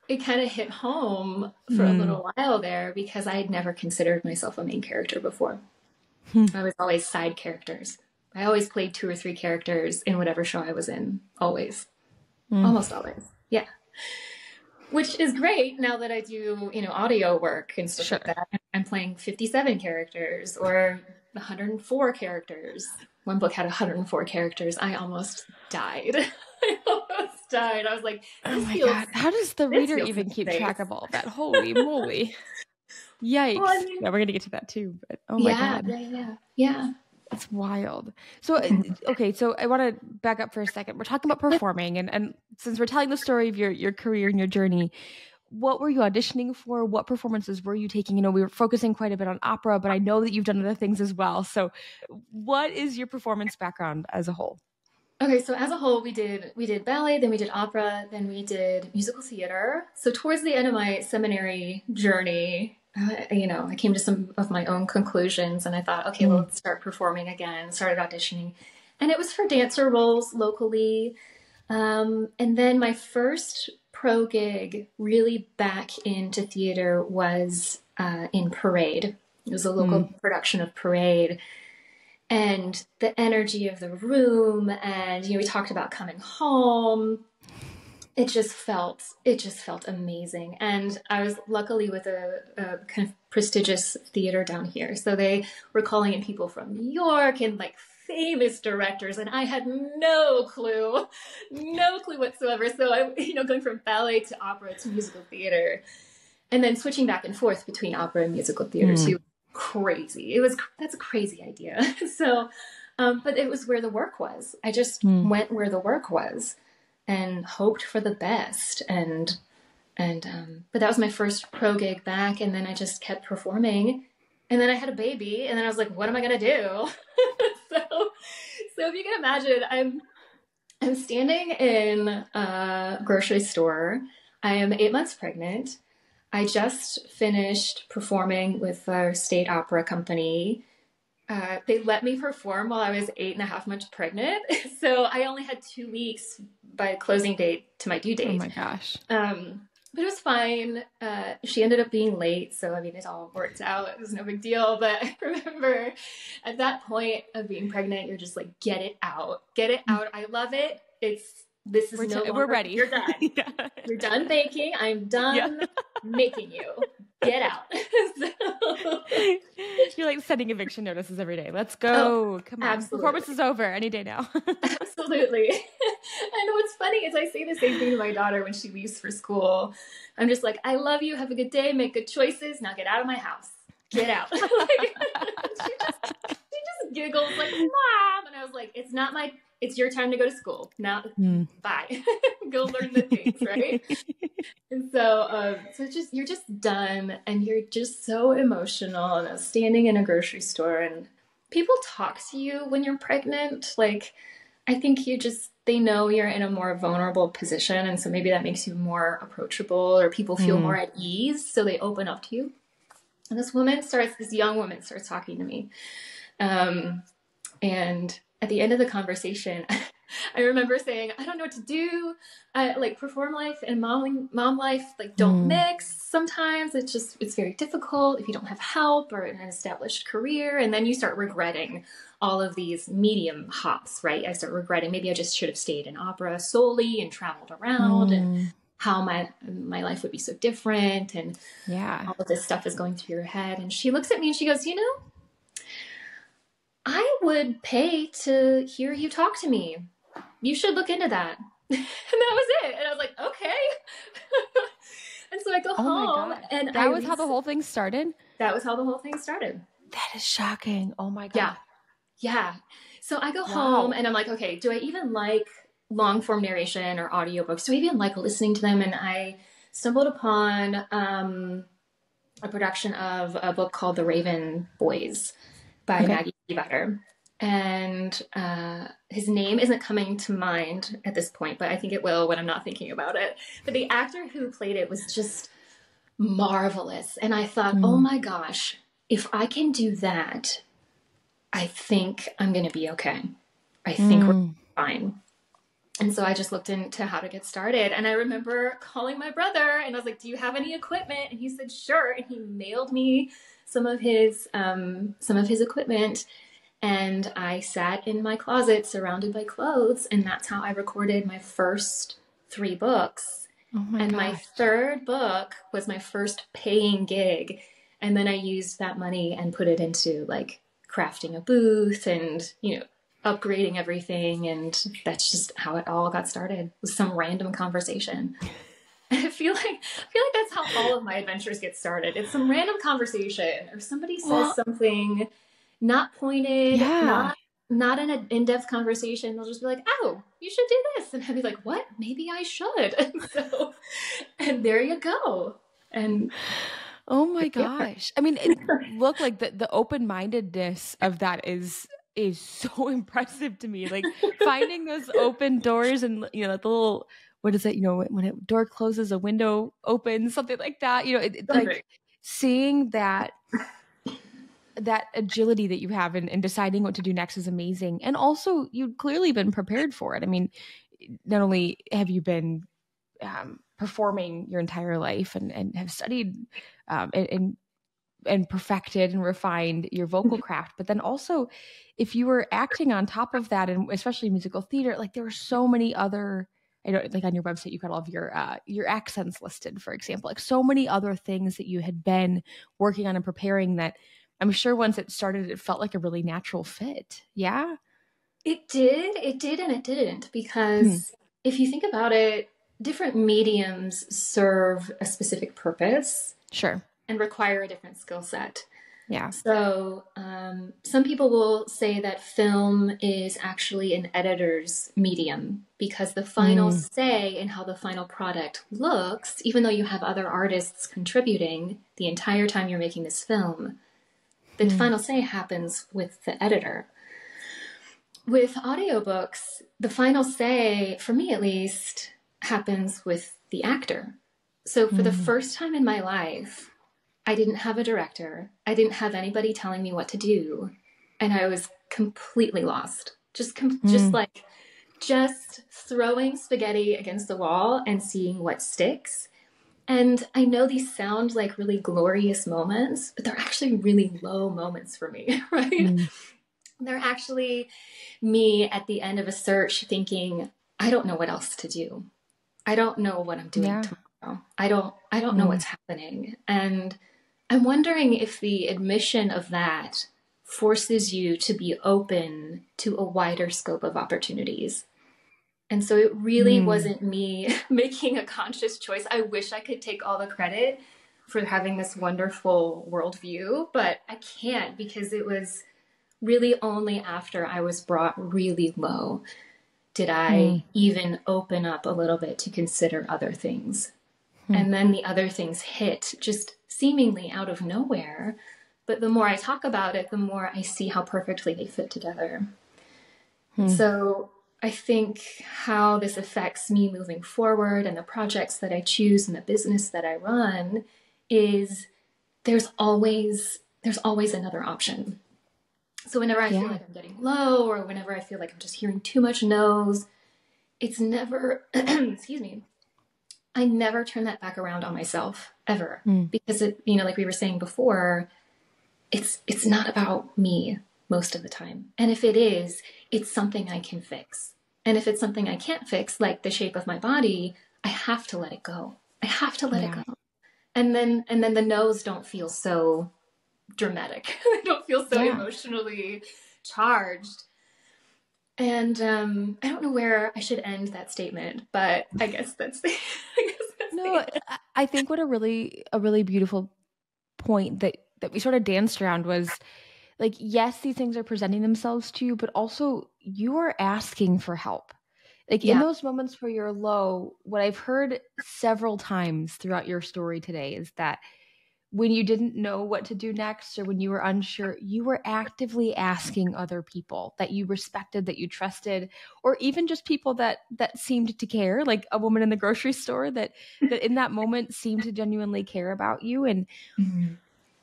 it kind of hit home for a little while there, because I had never considered myself a main character before. I was always side characters. I always played 2 or 3 characters in whatever show I was in. Always. Almost always. Yeah. Which is great now that I do, audio work and stuff like that. I'm playing 57 characters or 104 characters. One book had 104 characters. I almost died. I was like, oh my God, how does the reader even keep track of all that? Holy moly. Yikes. Well, yeah, we're going to get to that too. But oh my God. Yeah. It's wild. So, okay, so I want to back up for a second. We're talking about performing, and since we're telling the story of your career and your journey, what were you auditioning for? What performances were you taking? We were focusing quite a bit on opera, but I know that you've done other things as well. So what is your performance background as a whole? Okay, so as a whole, we did ballet, then we did opera, then we did musical theater. So towards the end of my seminary journey, I came to some of my own conclusions, and I thought, okay, well, let's start performing again, started auditioning. And it was for dancer roles locally. And then my first pro gig really back into theater was in Parade. It was a local production of Parade. And the energy of the room, and we talked about coming home. It just felt amazing. And I was luckily with a kind of prestigious theater down here, so they were calling in people from New York and like famous directors, and I had no clue whatsoever. So I, going from ballet to opera to musical theater, and then switching back and forth between opera and musical theater too. Crazy. That's a crazy idea. So, but it was where the work was. I just went where the work was and hoped for the best. And but that was my first pro gig back. And then I just kept performing, and then I had a baby, and then I was like, what am I going to do? So if you can imagine, I'm standing in a grocery store. I am 8 months pregnant. I just finished performing with our state opera company. They let me perform while I was 8.5 months pregnant. So I only had 2 weeks by closing date to my due date. Oh my gosh. But it was fine. She ended up being late. So, it all worked out. It was no big deal. But I remember at that point of being pregnant, you're just like, get it out. Get it out. I love it. We're ready. You're done. Yeah. You're done baking. I'm done making you. Get out. You're like sending eviction notices every day. Let's go. Come on. Absolutely. Performance is over any day now. Absolutely. And what's funny is I say the same thing to my daughter when she leaves for school. I'm just like, I love you. Have a good day. Make good choices. Now get out of my house. Get out. She just giggles like, Mom. And I was like, it's your time to go to school. Now, bye. Go learn the things, right? And so you're just done, and you're just so emotional. And I was standing in a grocery store, and people talk to you when you're pregnant. Like, I think they know you're in a more vulnerable position, and so maybe that makes you more approachable, or people feel more at ease, so they open up to you. And this young woman starts talking to me. And at the end of the conversation, I remember saying, I don't know what to do. Like perform life and mom life, like don't mix. Sometimes it's very difficult if you don't have help or an established career. And then you start regretting all of these medium hops, right? I start regretting maybe I just should have stayed in opera solely and traveled around and how my life would be so different. And all of this stuff is going through your head. And she looks at me and she goes, I would pay to hear you talk to me. You should look into that. And that was it. And I was like, okay. And so I go home and that was how the whole thing started? That was how the whole thing started. That is shocking. Oh my God. Yeah. So I go home and I'm like, okay, do I even like long form narration or audiobooks? Do I even like listening to them? And I stumbled upon a production of a book called The Raven Boys by Maggie Butter. And his name isn't coming to mind at this point, but I think it will when I'm not thinking about it. But the actor who played it was just marvelous. And I thought, oh my gosh, if I can do that, I think I'm going to be okay. I think we're fine. And so I just looked into how to get started. And I remember calling my brother and I was like, do you have any equipment? And he said, sure. And he mailed me some of his equipment. And I sat in my closet surrounded by clothes. And that's how I recorded my first 3 books. And my third book was my first paying gig. And then I used that money and put it into like crafting a booth and, upgrading everything. And that's just how it all got started, with some random conversation. And I feel like that's how all of my adventures get started. It's some random conversation or somebody says something not pointed, not in an in-depth conversation. They'll just be like, oh, you should do this. And I'd be like, what? Maybe I should. And there you go. And oh my gosh. I mean, look, like the open-mindedness of that is so impressive to me. Like finding those open doors and, the little, what is it? When a door closes, a window opens, something like that, like seeing that agility that you have in deciding what to do next is amazing. And also you've clearly been prepared for it. I mean, not only have you been performing your entire life and have studied and perfected and refined your vocal craft, but then also if you were acting on top of that, and especially musical theater, like there were so many other, like on your website, you've got all of your accents listed, for example, like so many other things that you had been working on and preparing that I'm sure once it started, it felt like a really natural fit. Yeah. It did and it didn't, because if you think about it, different mediums serve a specific purpose. Sure. And require a different skill set. Yeah. So some people will say that film is actually an editor's medium, because the final say in how the final product looks, even though you have other artists contributing the entire time you're making this film, the final say happens with the editor. With audiobooks, the final say, for me at least, happens with the actor. So for the first time in my life, I didn't have a director. I didn't have anybody telling me what to do. And I was completely lost. Just throwing spaghetti against the wall and seeing what sticks. And I know these sound like really glorious moments, but they're actually really low moments for me, right? They're actually me at the end of a search thinking, I don't know what else to do. I don't know what I'm doing tomorrow. I don't know what's happening. And I'm wondering if the admission of that forces you to be open to a wider scope of opportunities. And so it really wasn't me making a conscious choice. I wish I could take all the credit for having this wonderful worldview, but I can't, because it was really only after I was brought really low did I even open up a little bit to consider other things. And then the other things hit just seemingly out of nowhere. But the more I talk about it, the more I see how perfectly they fit together. So I think how this affects me moving forward and the projects that I choose and the business that I run is there's always another option. So whenever I feel like I'm getting low, or whenever I feel like I'm just hearing too much no's, it's never, excuse me, I never turn that back around on myself ever. Because it, you know, like we were saying before, it's not about me most of the time. And if it is, it's something I can fix. And if it's something I can't fix, like the shape of my body, I have to let it go. I have to let it go. And then the no's don't feel so dramatic. They don't feel so emotionally charged. And I don't know where I should end that statement, but I guess that's I think what a really beautiful point that we sort of danced around was like, yes, these things are presenting themselves to you, but also you are asking for help. Like in those moments where you're low, what I've heard several times throughout your story today is that when you didn't know what to do next, or when you were unsure, you were actively asking other people that you respected, that you trusted, or even just people that seemed to care, like a woman in the grocery store that in that moment seemed to genuinely care about you. And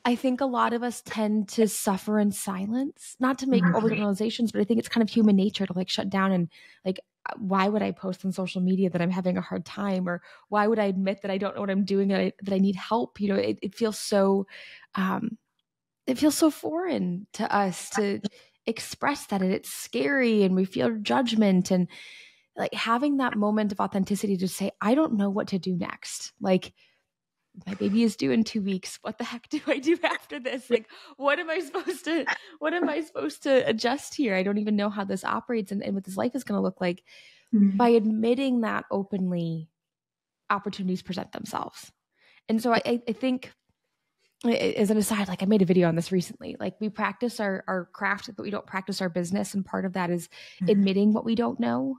I think a lot of us tend to suffer in silence, not to make overgeneralizations, but I think it's kind of human nature to like shut down and like, why would I post on social media that I'm having a hard time? Or why would I admit that I don't know what I'm doing, that I need help? You know, it feels so, foreign to us to express that, and it's scary, and we feel judgment, and like having that moment of authenticity to say, I don't know what to do next. Like, my baby is due in 2 weeks. What the heck do I do after this? Like, what am I supposed to adjust here? I don't even know how this operates and what this life is going to look like. By admitting that openly, opportunities present themselves. And so I think, as an aside, like I made a video on this recently, like we practice our craft, but we don't practice our business. And part of that is admitting what we don't know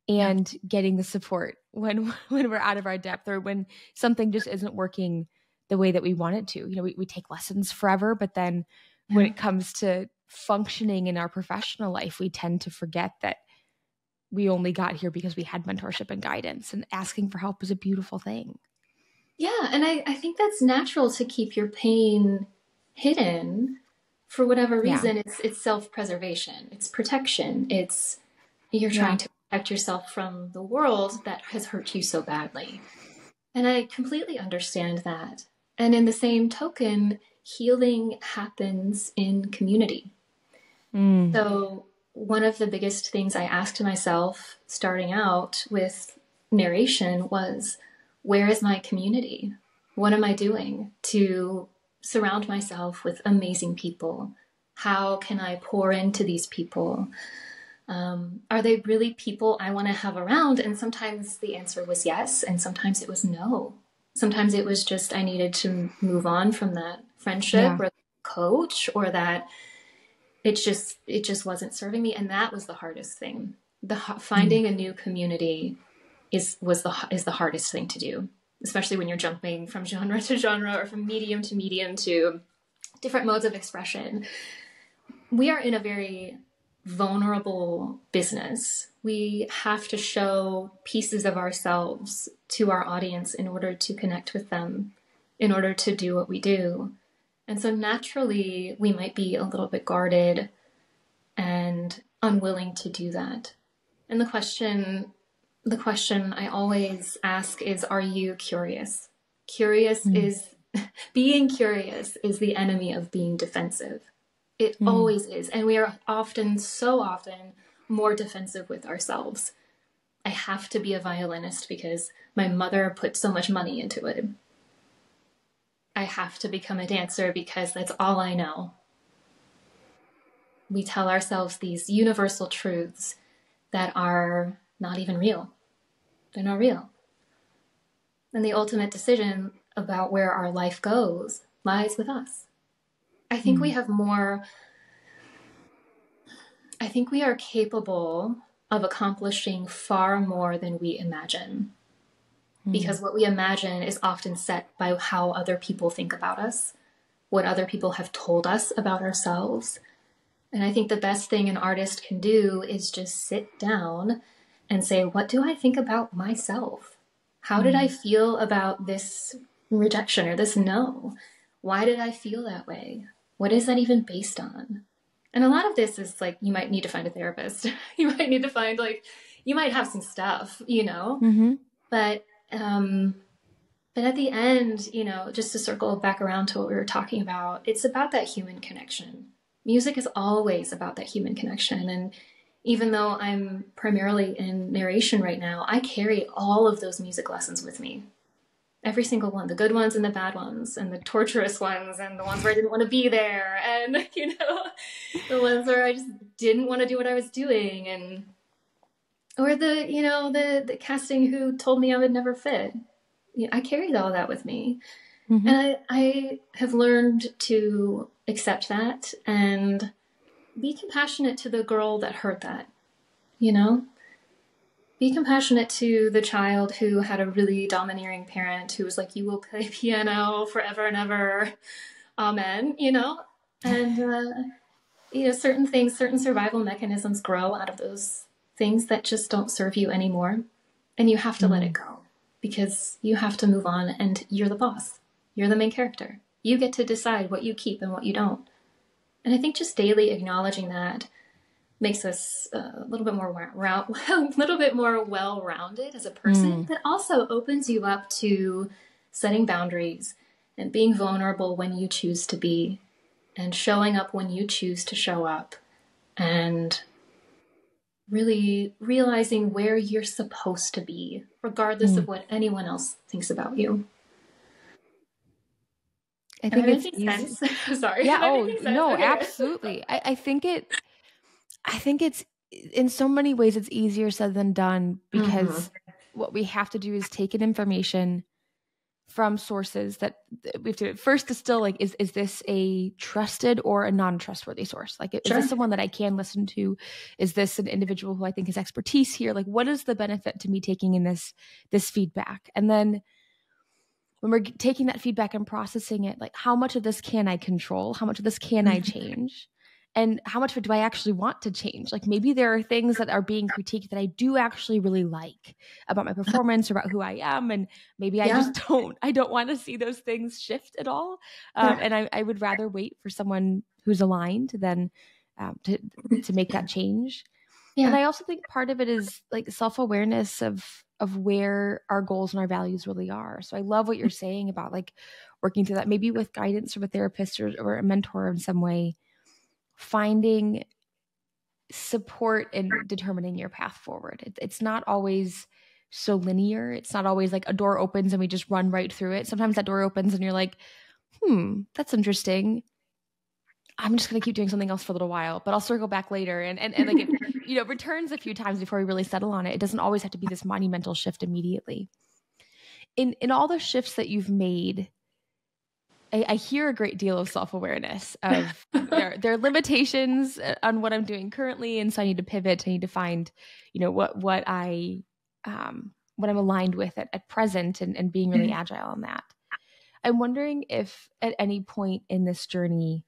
and getting the support when we're out of our depth, or when something just isn't working the way that we want it to. You know, we take lessons forever, but then when it comes to functioning in our professional life, we tend to forget that we only got here because we had mentorship and guidance, and asking for help is a beautiful thing. Yeah. And I think that's natural to keep your pain hidden for whatever reason. It's self-preservation. It's protection. You're trying to protect yourself from the world that has hurt you so badly. And I completely understand that. And in the same token, healing happens in community. So one of the biggest things I asked myself starting out with narration was, where is my community? What am I doing to surround myself with amazing people? How can I pour into these people? Are they really people I want to have around? And sometimes the answer was yes, and sometimes it was no. Sometimes it was just I needed to move on from that friendship or coach, or that it just wasn't serving me, and that was the hardest thing. Finding a new community is the hardest thing to do, especially when you're jumping from genre to genre, or from medium to medium to different modes of expression. We are in a very vulnerable business. We have to show pieces of ourselves to our audience in order to connect with them, in order to do what we do. And so naturally, we might be a little bit guarded and unwilling to do that. And the question I always ask is, are you curious? Being curious is the enemy of being defensive. It always is. And we are so often more defensive with ourselves. I have to be a violinist because my mother put so much money into it. I have to become a dancer because that's all I know. We tell ourselves these universal truths that are not even real. They're not real. And the ultimate decision about where our life goes lies with us. I think we are capable of accomplishing far more than we imagine. Because what we imagine is often set by how other people think about us, what other people have told us about ourselves. And I think the best thing an artist can do is just sit down and say, what do I think about myself? How did I feel about this rejection or this no? Why did I feel that way? What is that even based on? And a lot of this is like, you might need to find a therapist. You might need to find like, you might have some stuff, you know, but at the end, you know, just to circle back around to what we were talking about, it's about that human connection. Music is always about that human connection. And even though I'm primarily in narration right now, I carry all of those music lessons with me. Every single one, the good ones and the bad ones, and the torturous ones, and the ones where I didn't want to be there, and, you know, the ones where I just didn't want to do what I was doing, and, or the, you know, the casting who told me I would never fit. You know, I carried all that with me. And I have learned to accept that and be compassionate to the girl that heard that, you know? Be compassionate to the child who had a really domineering parent who was like, you will play piano forever and ever. Amen, you know? And, you know, certain things, certain survival mechanisms grow out of those things that just don't serve you anymore. And you have to let it go because you have to move on, and you're the boss. You're the main character. You get to decide what you keep and what you don't. And I think just daily acknowledging that makes us a little bit more well-rounded as a person, but also opens you up to setting boundaries and being vulnerable when you choose to be, and showing up when you choose to show up, and really realizing where you're supposed to be, regardless of what anyone else thinks about you. I think it's easy. Sorry. Yeah. Oh, no, okay. Absolutely. I think it's in so many ways it's easier said than done, because what we have to do is take in information from sources that we have to first distill, like, is this a trusted or a non-trustworthy source? Like, is this someone that I can listen to? Is this an individual who I think has expertise here? Like, what is the benefit to me taking in this feedback? And then when we're taking that feedback and processing it, like, how much of this can I control? How much of this can I change? And how much of it do I actually want to change? Like, maybe there are things that are being critiqued that I do actually really like about my performance or about who I am. And maybe I just I don't want to see those things shift at all. And I would rather wait for someone who's aligned than to make that change. Yeah. And I also think part of it is like self-awareness of where our goals and our values really are. So I love what you're saying about like working through that, maybe with guidance from a therapist or a mentor in some way, finding support in determining your path forward. It's not always so linear. It's not always like a door opens and we just run right through it. Sometimes that door opens and you're like, that's interesting. I'm just going to keep doing something else for a little while, but I'll circle back later. And like, it, you know, returns a few times before we really settle on it. It doesn't always have to be this monumental shift immediately. In all the shifts that you've made, I hear a great deal of self-awareness of there are limitations on what I'm doing currently. And so I need to pivot. I need to find, you know, what I'm aligned with at present, and being really agile on that. I'm wondering if at any point in this journey,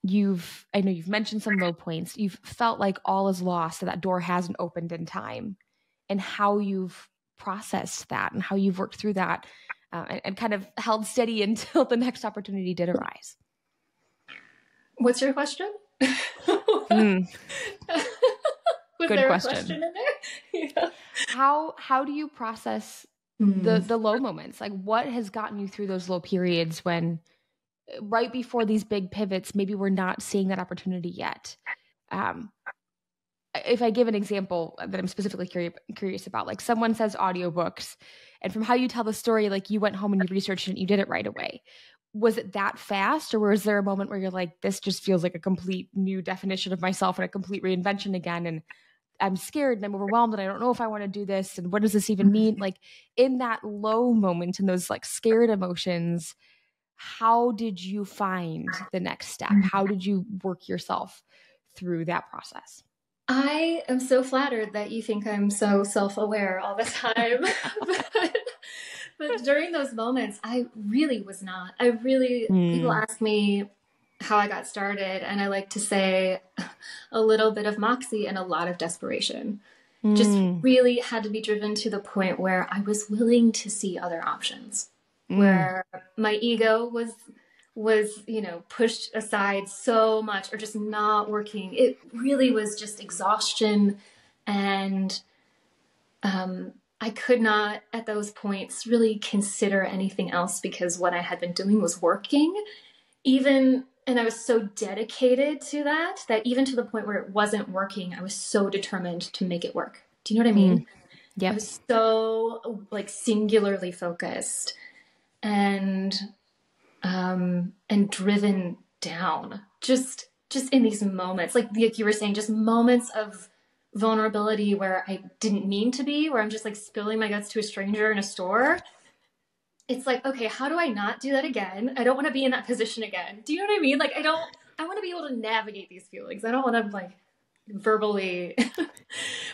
I know you've mentioned some low points. You've felt like all is lost, that door hasn't opened in time, and how you've processed that and how you've worked through that and kind of held steady until the next opportunity did arise. What's your question? Was Good there question. A question in there? Yeah. How do you process the low moments? Like, what has gotten you through those low periods when right before these big pivots, maybe we're not seeing that opportunity yet? If I give an example that I'm specifically curious about, like someone says audiobooks, and from how you tell the story, like you went home and you researched it and you did it right away. Was it that fast, or was there a moment where you're like, this just feels like a complete new definition of myself and a complete reinvention again, and I'm scared and I'm overwhelmed and I don't know if I want to do this, and what does this even mean? Like, in that low moment, in those like scared emotions, how did you find the next step? How did you work yourself through that process? I am so flattered that you think I'm so self-aware all the time. but during those moments, I really was not. People ask me how I got started, and I like to say a little bit of moxie and a lot of desperation. Just really had to be driven to the point where I was willing to see other options, where my ego was was, pushed aside so much or just not working. It really was just exhaustion. And I could not at those points really consider anything else because what I had been doing was working. And I was so dedicated to that even to the point where it wasn't working, I was so determined to make it work. Do you know what I mean? Yeah. I was so like singularly focused and driven down just in these moments, like you were saying, just moments of vulnerability where I didn't mean to be, where I'm just like spilling my guts to a stranger in a store. It's like, okay, how do I not do that again? I don't want to be in that position again. Do you know what I mean? Like, I want to be able to navigate these feelings. I don't want to like verbally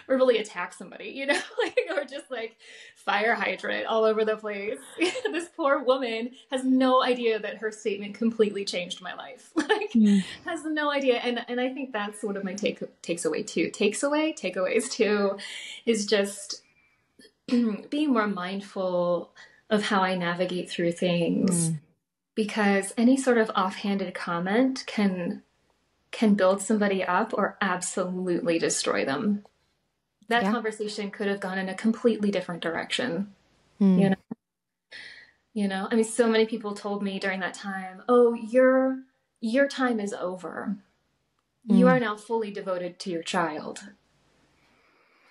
attack somebody, like, or just like fire hydrant all over the place. This poor woman has no idea that her statement completely changed my life. Like, has no idea. And I think that's one of my takeaways too, is just being more mindful of how I navigate through things, because any sort of offhanded comment can build somebody up or absolutely destroy them. That conversation could have gone in a completely different direction. I mean, so many people told me during that time, oh, your time is over. You are now fully devoted to your child.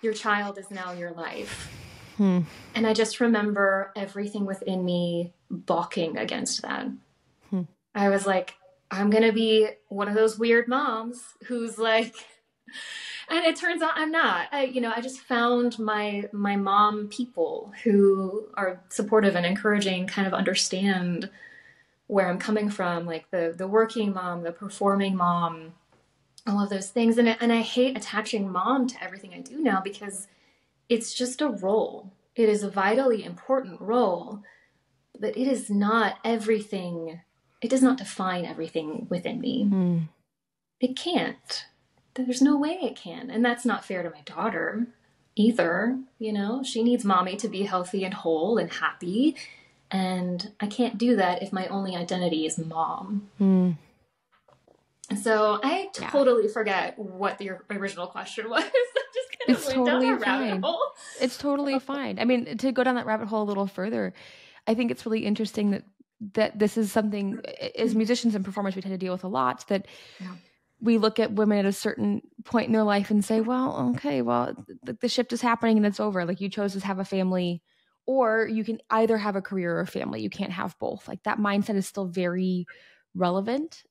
Your child is now your life. And I just remember everything within me balking against that. I was like, I'm going to be one of those weird moms who's like, and it turns out I'm not. I just found my mom people who are supportive and encouraging, kind of understand where I'm coming from, like the working mom, the performing mom, all of those things. And I hate attaching mom to everything I do now because it's just a role. It is a vitally important role, but it is not everything. It does not define everything within me. It can't. There's no way it can. And that's not fair to my daughter either. She needs mommy to be healthy and whole and happy. And I can't do that if my only identity is mom. So I totally forget what your original question was. It's totally fine. It's totally fine. I mean, to go down that rabbit hole a little further, I think it's really interesting that this is something, as musicians and performers, we tend to deal with a lot, that we look at women at a certain point in their life and say, well, okay, well, the shift is happening and it's over. Like, you chose to have a family, or you can either have a career or a family. You can't have both. Like, that mindset is still very relevant.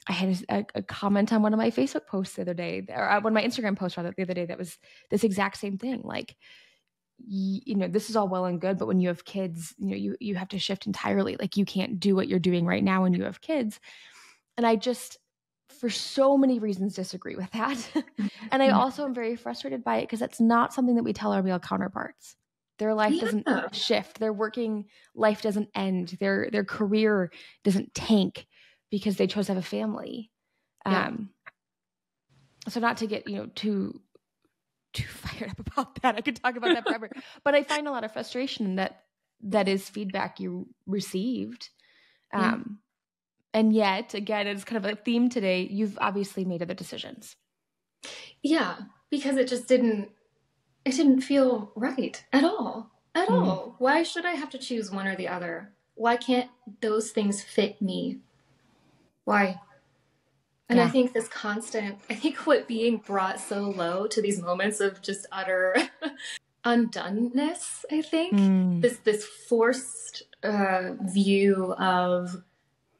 I had a comment on one of my Facebook posts the other day, or one of my Instagram posts rather, the other day, that was this exact same thing. Like, this is all well and good, but when you have kids, you have to shift entirely. Like, you can't do what you're doing right now when you have kids. And I just, for so many reasons, disagree with that. And I also am very frustrated by it because that's not something that we tell our male counterparts. Their life doesn't shift. Their working life doesn't end. Their career doesn't tank because they chose to have a family. So not to get, too fired up about that. I could talk about that forever. But I find a lot of frustration that is feedback you received. And yet, again, it's kind of a theme today. You've obviously made other decisions. Yeah, because it just didn't feel right at all. At all. Why should I have to choose one or the other? Why can't those things fit me? Why? And I think what being brought so low to these moments of just utter undoneness, I think, this forced view of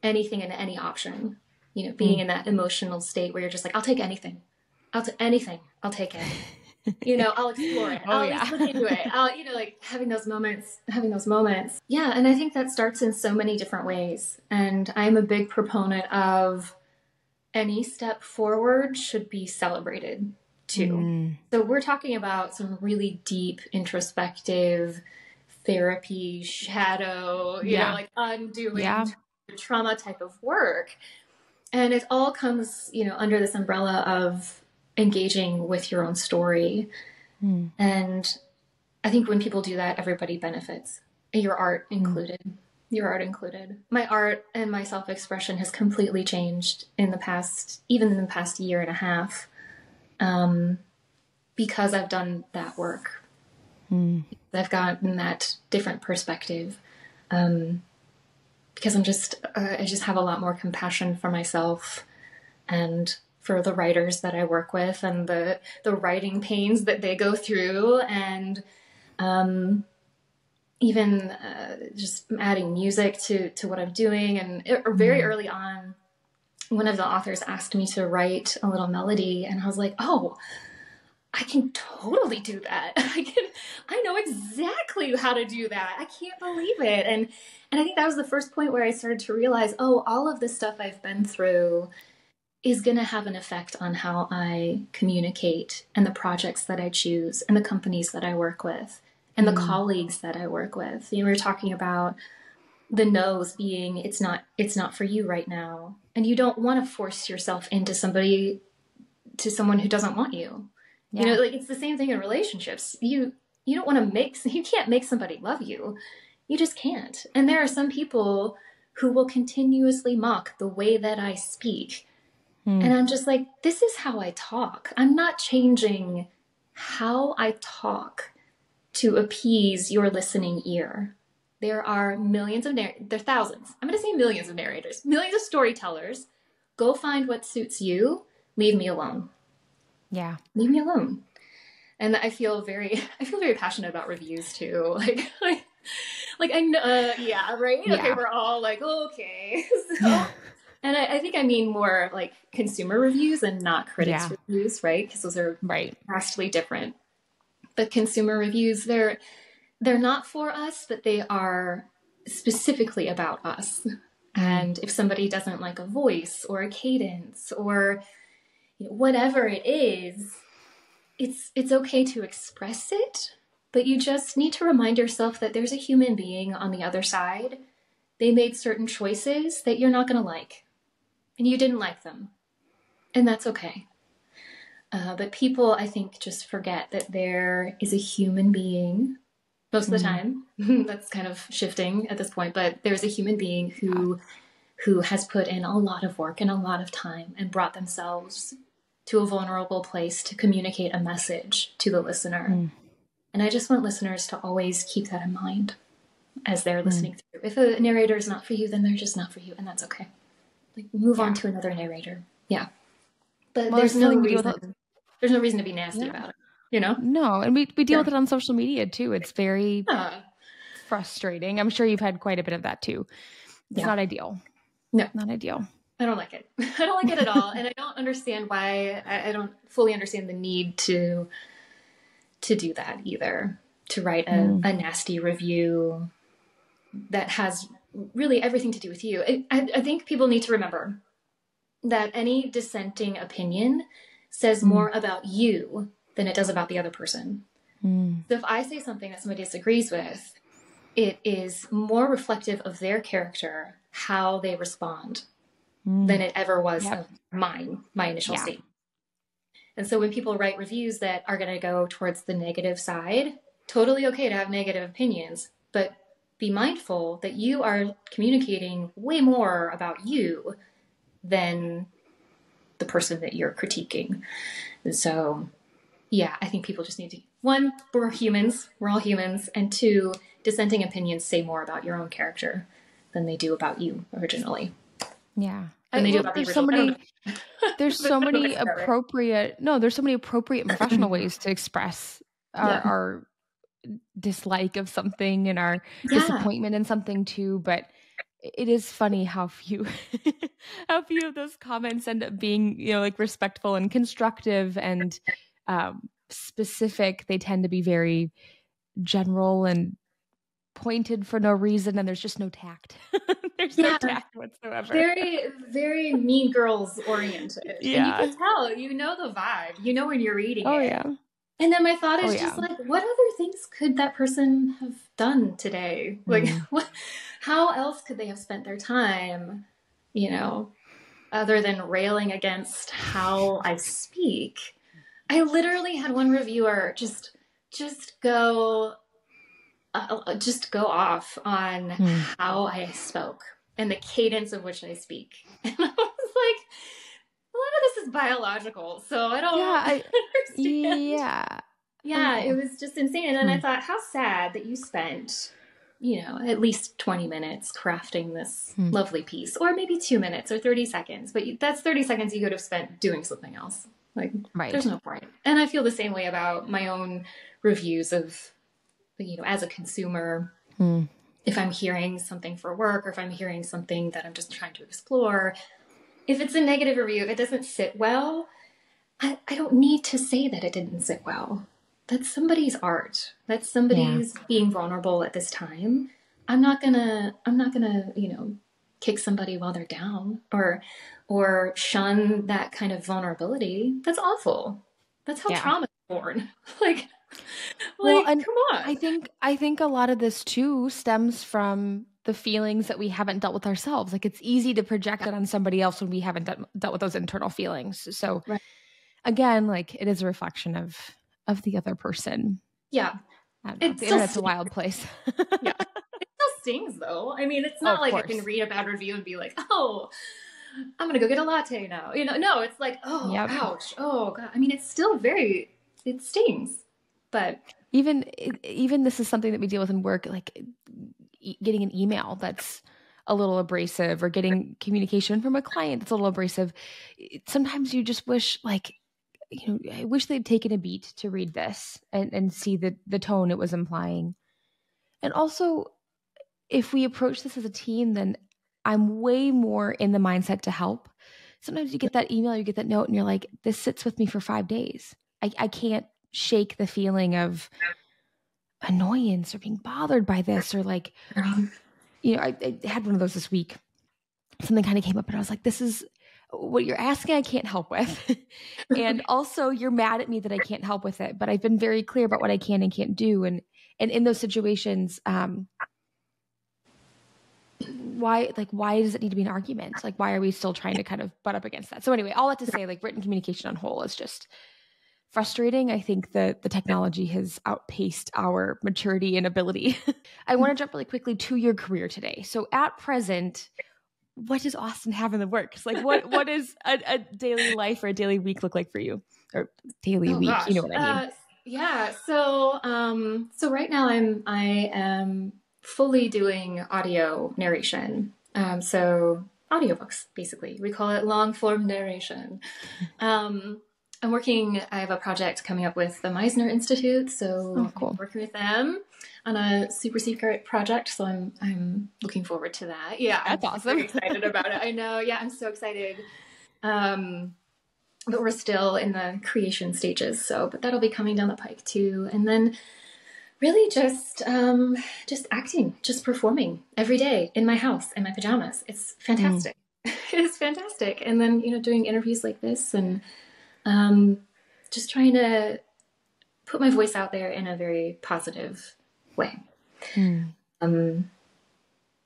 anything and any option, being in that emotional state where you're just like, I'll take anything. I'll take anything. I'll take it. I'll explore it. I'll look into it. I'll, like having those moments. Yeah. And I think that starts in so many different ways. And I'm a big proponent of any step forward should be celebrated too. So we're talking about some really deep, introspective therapy, shadow, like undoing trauma type of work. And it all comes, under this umbrella of engaging with your own story. And I think when people do that, everybody benefits, your art included. Your art included. My art and my self-expression has completely changed in the past, even in the past year and a half, because I've done that work. I've gotten that different perspective, because I just have a lot more compassion for myself and for the writers that I work with, and the writing pains that they go through, and even just adding music to what I'm doing. And very early on, one of the authors asked me to write a little melody, and I was like, oh, I can totally do that. I know exactly how to do that. I can't believe it. And I think that was the first point where I started to realize, oh, all of the stuff I've been through is going to have an effect on how I communicate, and the projects that I choose, and the companies that I work with, and the colleagues that I work with. You know, we were talking about the no's being, it's not for you right now. And you don't want to force yourself into someone who doesn't want you. Yeah. You know, like, it's the same thing in relationships. You can't make somebody love you. You just can't. And there are some people who will continuously mock the way that I speak. And I'm just like, this is how I talk. I'm not changing how I talk to appease your listening ear. There are there are thousands. I'm going to say millions of narrators, millions of storytellers. Go find what suits you. Leave me alone. Yeah. Leave me alone. And I feel very passionate about reviews too. Like I know, yeah, right? Yeah. Okay, we're all like, okay. So, and I think I mean more like consumer reviews and not critics reviews, right? Because those are vastly different. But consumer reviews, they're not for us, but they are specifically about us. And if somebody doesn't like a voice or a cadence or whatever it is, it's okay to express it, but you just need to remind yourself that there's a human being on the other side. They made certain choices that you're not going to like, and you didn't like them, and that's okay. But people, I think, just forget that there is a human being most of the time. That's kind of shifting at this point, but there's a human being who has put in a lot of work and a lot of time and brought themselves to a vulnerable place to communicate a message to the listener. And I just want listeners to always keep that in mind as they're listening through. If a narrator is not for you, then they're just not for you, and that's okay. Like, move on to another narrator. Yeah. But there's no reason to be nasty about it, you know? No, and we deal with it on social media too. It's very frustrating. I'm sure you've had quite a bit of that too. It's not ideal. No. Not ideal. I don't like it. I don't like it at all. And I don't understand why. I don't fully understand the need to do that either. To write a nasty review that has really everything to do with you. I think people need to remember that any dissenting opinion says more about you than it does about the other person. So if I say something that somebody disagrees with, it is more reflective of their character, how they respond, than it ever was of my initial state. And so when people write reviews that are going to go towards the negative side, totally okay to have negative opinions, but be mindful that you are communicating way more about you than the person that you're critiquing. And so, yeah, I think people just need to, one, we're humans, we're all humans, and two, dissenting opinions say more about your own character than they do about you originally. Yeah. Than they do about the original. There's so many appropriate and professional ways to express our dislike of something and our disappointment in something too, but it is funny how few of those comments end up being, like, respectful and constructive and specific. They tend to be very general and pointed for no reason, and there's just no tact. There's no tact whatsoever. Very, very Mean Girls oriented. Yeah. And you can tell, the vibe, when you're reading it. Yeah. And then my thought is just like, what other things could that person have done today? Like, how else could they have spent their time, other than railing against how I speak? I literally had one reviewer just go just go off on Hmm. how I spoke and the cadence of which I speak. And I was like, a lot of this is biological, so I Yeah, don't understand. yeah. Yeah, it Oh. was just insane. And then I Hmm. thought, how sad that you spent, at least 20 minutes crafting this Hmm. lovely piece, or maybe 2 minutes or 30 seconds. But that's 30 seconds you could have spent doing something else. Like, there's Right. no point. And I feel the same way about my own reviews of, as a consumer, Hmm. if I'm hearing something for work or if I'm hearing something that I'm just trying to explore, if it's a negative review, if it doesn't sit well, I don't need to say that it didn't sit well. That's somebody's art. That's Yeah. somebody's being vulnerable at this time. I'm not gonna, kick somebody while they're down or shun that kind of vulnerability. That's awful. That's how Yeah. trauma is born. like, Well, like, and come on. I think a lot of this too stems from the feelings that we haven't dealt with ourselves. Like it's easy to project it on somebody else when we haven't dealt with those internal feelings. So Right. again, like it is a reflection of the other person. Yeah. I don't know. It The still internet's a stings. wild place. Yeah. It still stings though. I mean, it's Oh, not of like I can course. read a bad review and be like, oh, I'm gonna go get a latte now. No, it's like, oh, Yep. ouch, oh god. I mean, it's still it stings, but Even this is something that we deal with in work, like getting an email that's a little abrasive or getting communication from a client that's a little abrasive. Sometimes you just wish like, I wish they'd taken a beat to read this and see the tone it was implying. And also, if we approach this as a team, then I'm way more in the mindset to help. Sometimes you get that email, you get that note, and you're like, this sits with me for 5 days. I can't shake the feeling of annoyance or being bothered by this, or like, I had one of those this week. Something kind of came up and I was like, this is what you're asking, I can't help with. And also you're mad at me that I can't help with it, but I've been very clear about what I can and can't do. And in those situations, why does it need to be an argument? Like, why are we still trying to kind of butt up against that? So anyway, all that to say, like written communication on whole is just frustrating. I think that the technology has outpaced our maturity and ability. I want to jump really quickly to your career today. So at present, what does Austenne have in the works? Like what is a daily life or a daily week look like for you? Or daily oh week, you know gosh, what I mean? yeah. So right now I am fully doing audio narration. So audiobooks, basically. We call it long form narration. Um, I have a project coming up with the Meisner Institute, Oh, so I'm cool. working with them on a super secret project. So I'm looking forward to that. Yeah, I'm That's very awesome. excited about it. I know. Yeah, I'm so excited. But we're still in the creation stages. But that'll be coming down the pike too. And then really just acting, just performing every day in my house in my pajamas. It's fantastic. It's fantastic. And then doing interviews like this and just trying to put my voice out there in a very positive way. Mm. And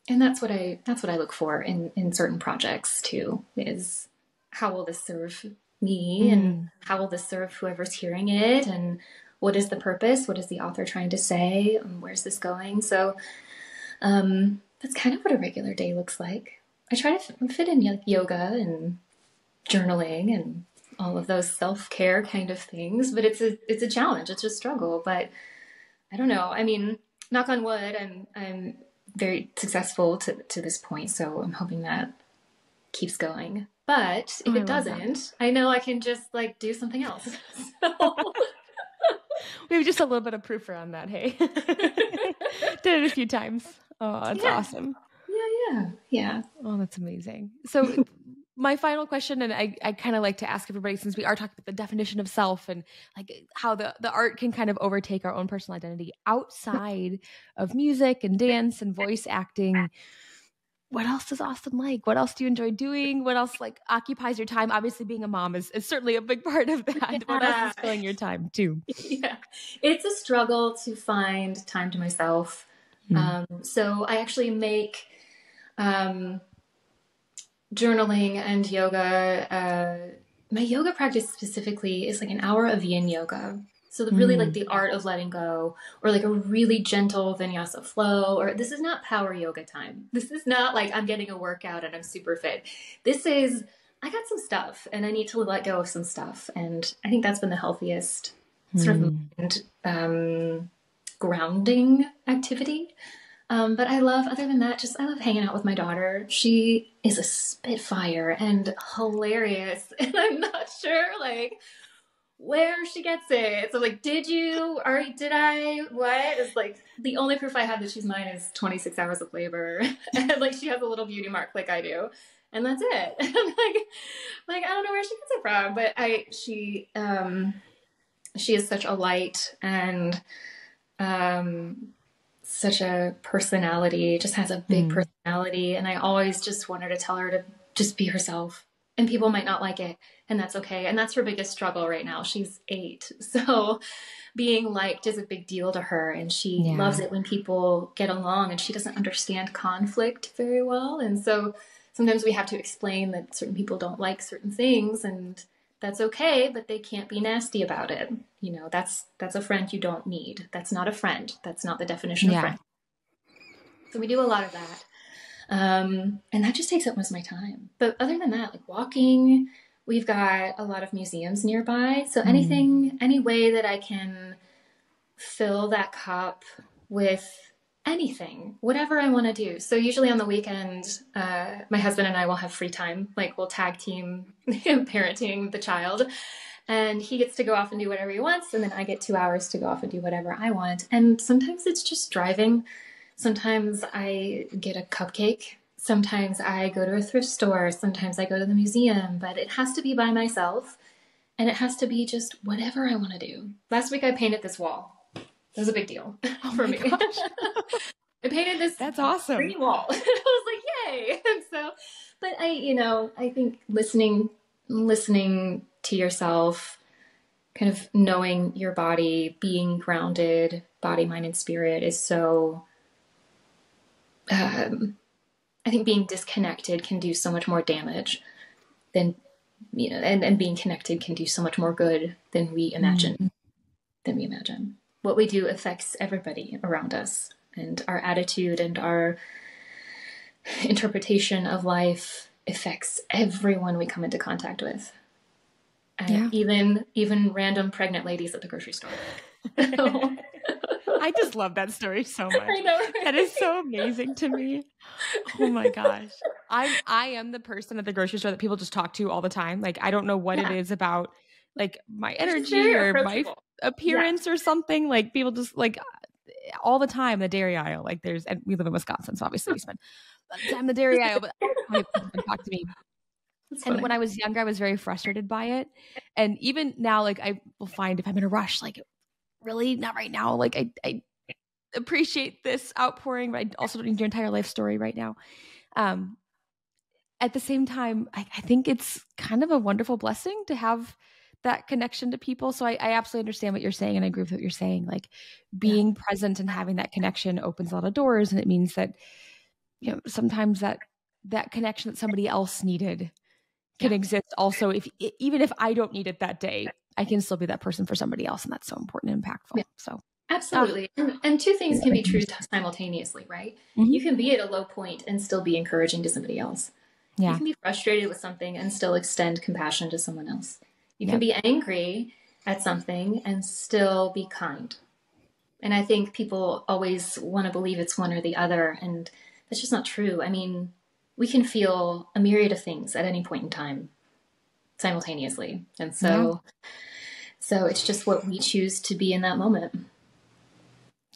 that's what I look for in certain projects too, is how will this serve me and how will this serve whoever's hearing it, and what is the purpose? What is the author trying to say? And where's this going? So that's kind of what a regular day looks like. I try to fit in yoga and journaling and all of those self-care kind of things, but it's a challenge. It's a struggle, but I don't know. I mean, knock on wood, I'm very successful to this point, so I'm hoping that keeps going. But if I it love that. doesn't, I know I can just like do something else. So. We have just a little bit of proof around that. Hey, did it a few times. Oh, that's awesome. Yeah. Oh, that's amazing. So my final question, and I kind of like to ask everybody, since we are talking about the definition of self and like how the art can kind of overtake our own personal identity outside of music and dance and voice acting. What else does Austenne like? What else do you enjoy doing? What else like occupies your time? Obviously being a mom is certainly a big part of that. Yeah. What else is filling your time too? Yeah. It's a struggle to find time to myself. So I actually make journaling and yoga. My yoga practice specifically is like an hour of yin yoga. So really like the art of letting go, or like a really gentle vinyasa flow, or this is not power yoga time. This is not like I'm getting a workout and I'm super fit. This is, I got some stuff and I need to let go of some stuff. And I think that's been the healthiest sort of mind, grounding activity. But I love, other than that, I love hanging out with my daughter. She is a spitfire and hilarious. And I'm not sure like where she gets it. So like, did I, what? It's like the only proof I have that she's mine is 26 hours of labor. And like, she has a little beauty mark like I do. And that's it. like, I don't know where she gets it from, but she is such a light and, such a personality, just has a big personality. And I always just want her to tell her to just be herself, and people might not like it, and that's okay. And that's her biggest struggle right now. She's 8. So being liked is a big deal to her. And she loves it when people get along, and she doesn't understand conflict very well. And so sometimes we have to explain that certain people don't like certain things, and that's okay, but they can't be nasty about it. You know, that's a friend you don't need. That's not a friend. That's not the definition of friend. So we do a lot of that. And that just takes up most of my time. But other than that, like walking, we've got a lot of museums nearby. So any way that I can fill that cup with anything, whatever I want to do. So usually on the weekend, my husband and I will have free time. Like we'll tag team parenting the child, and he gets to go off and do whatever he wants. And then I get 2 hours to go off and do whatever I want. And sometimes it's just driving. Sometimes I get a cupcake. Sometimes I go to a thrift store. Sometimes I go to the museum, but it has to be by myself, and it has to be just whatever I want to do. Last week I painted this wall. That was a big deal for me. I painted this That's awesome. green wall. I was like, yay. And so, but I think listening to yourself, kind of knowing your body, being grounded, body, mind, and spirit is so, I think being disconnected can do so much more damage than, and being connected can do so much more good than we imagine. What we do affects everybody around us, and our attitude and our interpretation of life affects everyone we come into contact with. Even random pregnant ladies at the grocery store. I just love that story so much. I know, right? That is so amazing to me. Oh my gosh. I am the person at the grocery store that people just talk to all the time. Like, I don't know what it is about like my energy or my appearance or something. Like people just like all the time, the dairy aisle, like and we live in Wisconsin, so obviously we spend a lot of time in the dairy aisle, but talk to me. And when I was younger, I was very frustrated by it. And even now, like I will find if I'm in a rush, like really not right now. Like I appreciate this outpouring, but I also don't need your entire life story right now. At the same time, I think it's kind of a wonderful blessing to have that connection to people. So I absolutely understand what you're saying, and I agree with what you're saying. Like being present and having that connection opens a lot of doors, and it means that sometimes that connection that somebody else needed can exist also. Even if I don't need it that day, I can still be that person for somebody else, and that's so important and impactful. Yeah. So absolutely, and two things can be true simultaneously, right? You can be at a low point and still be encouraging to somebody else. You can be frustrated with something and still extend compassion to someone else. You can be angry at something and still be kind. And I think people always want to believe it's one or the other, and that's just not true. I mean, we can feel a myriad of things at any point in time simultaneously. And so it's just what we choose to be in that moment.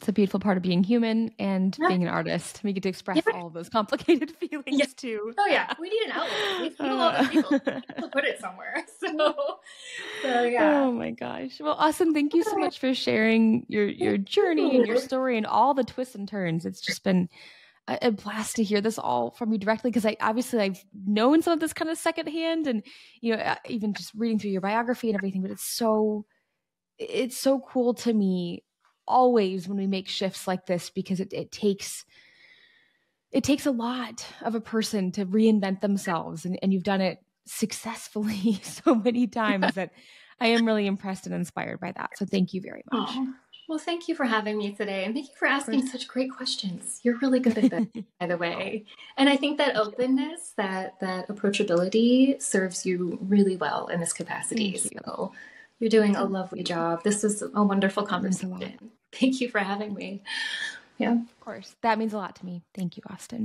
It's a beautiful part of being human and being an artist. We get to express all of those complicated feelings too. Oh yeah, we need an outlet. We feel all those people. We have to put it somewhere. So yeah. Oh my gosh. Well, Austenne, thank you so much for sharing your journey and your story and all the twists and turns. It's just been a blast to hear this all from you directly, because I've known some of this kind of secondhand, and even just reading through your biography and everything. But it's so cool to me always when we make shifts like this, because it takes a lot of a person to reinvent themselves, and you've done it successfully so many times that I am really impressed and inspired by that. So thank you very much. Oh, well, thank you for having me today. And thank you for asking such great questions. You're really good at that, by the way. And I think that openness, that approachability serves you really well in this capacity. Thank you. So you're doing a lovely job. This was a wonderful conversation. Thank you for having me. Yeah. Of course. That means a lot to me. Thank you, Austenne.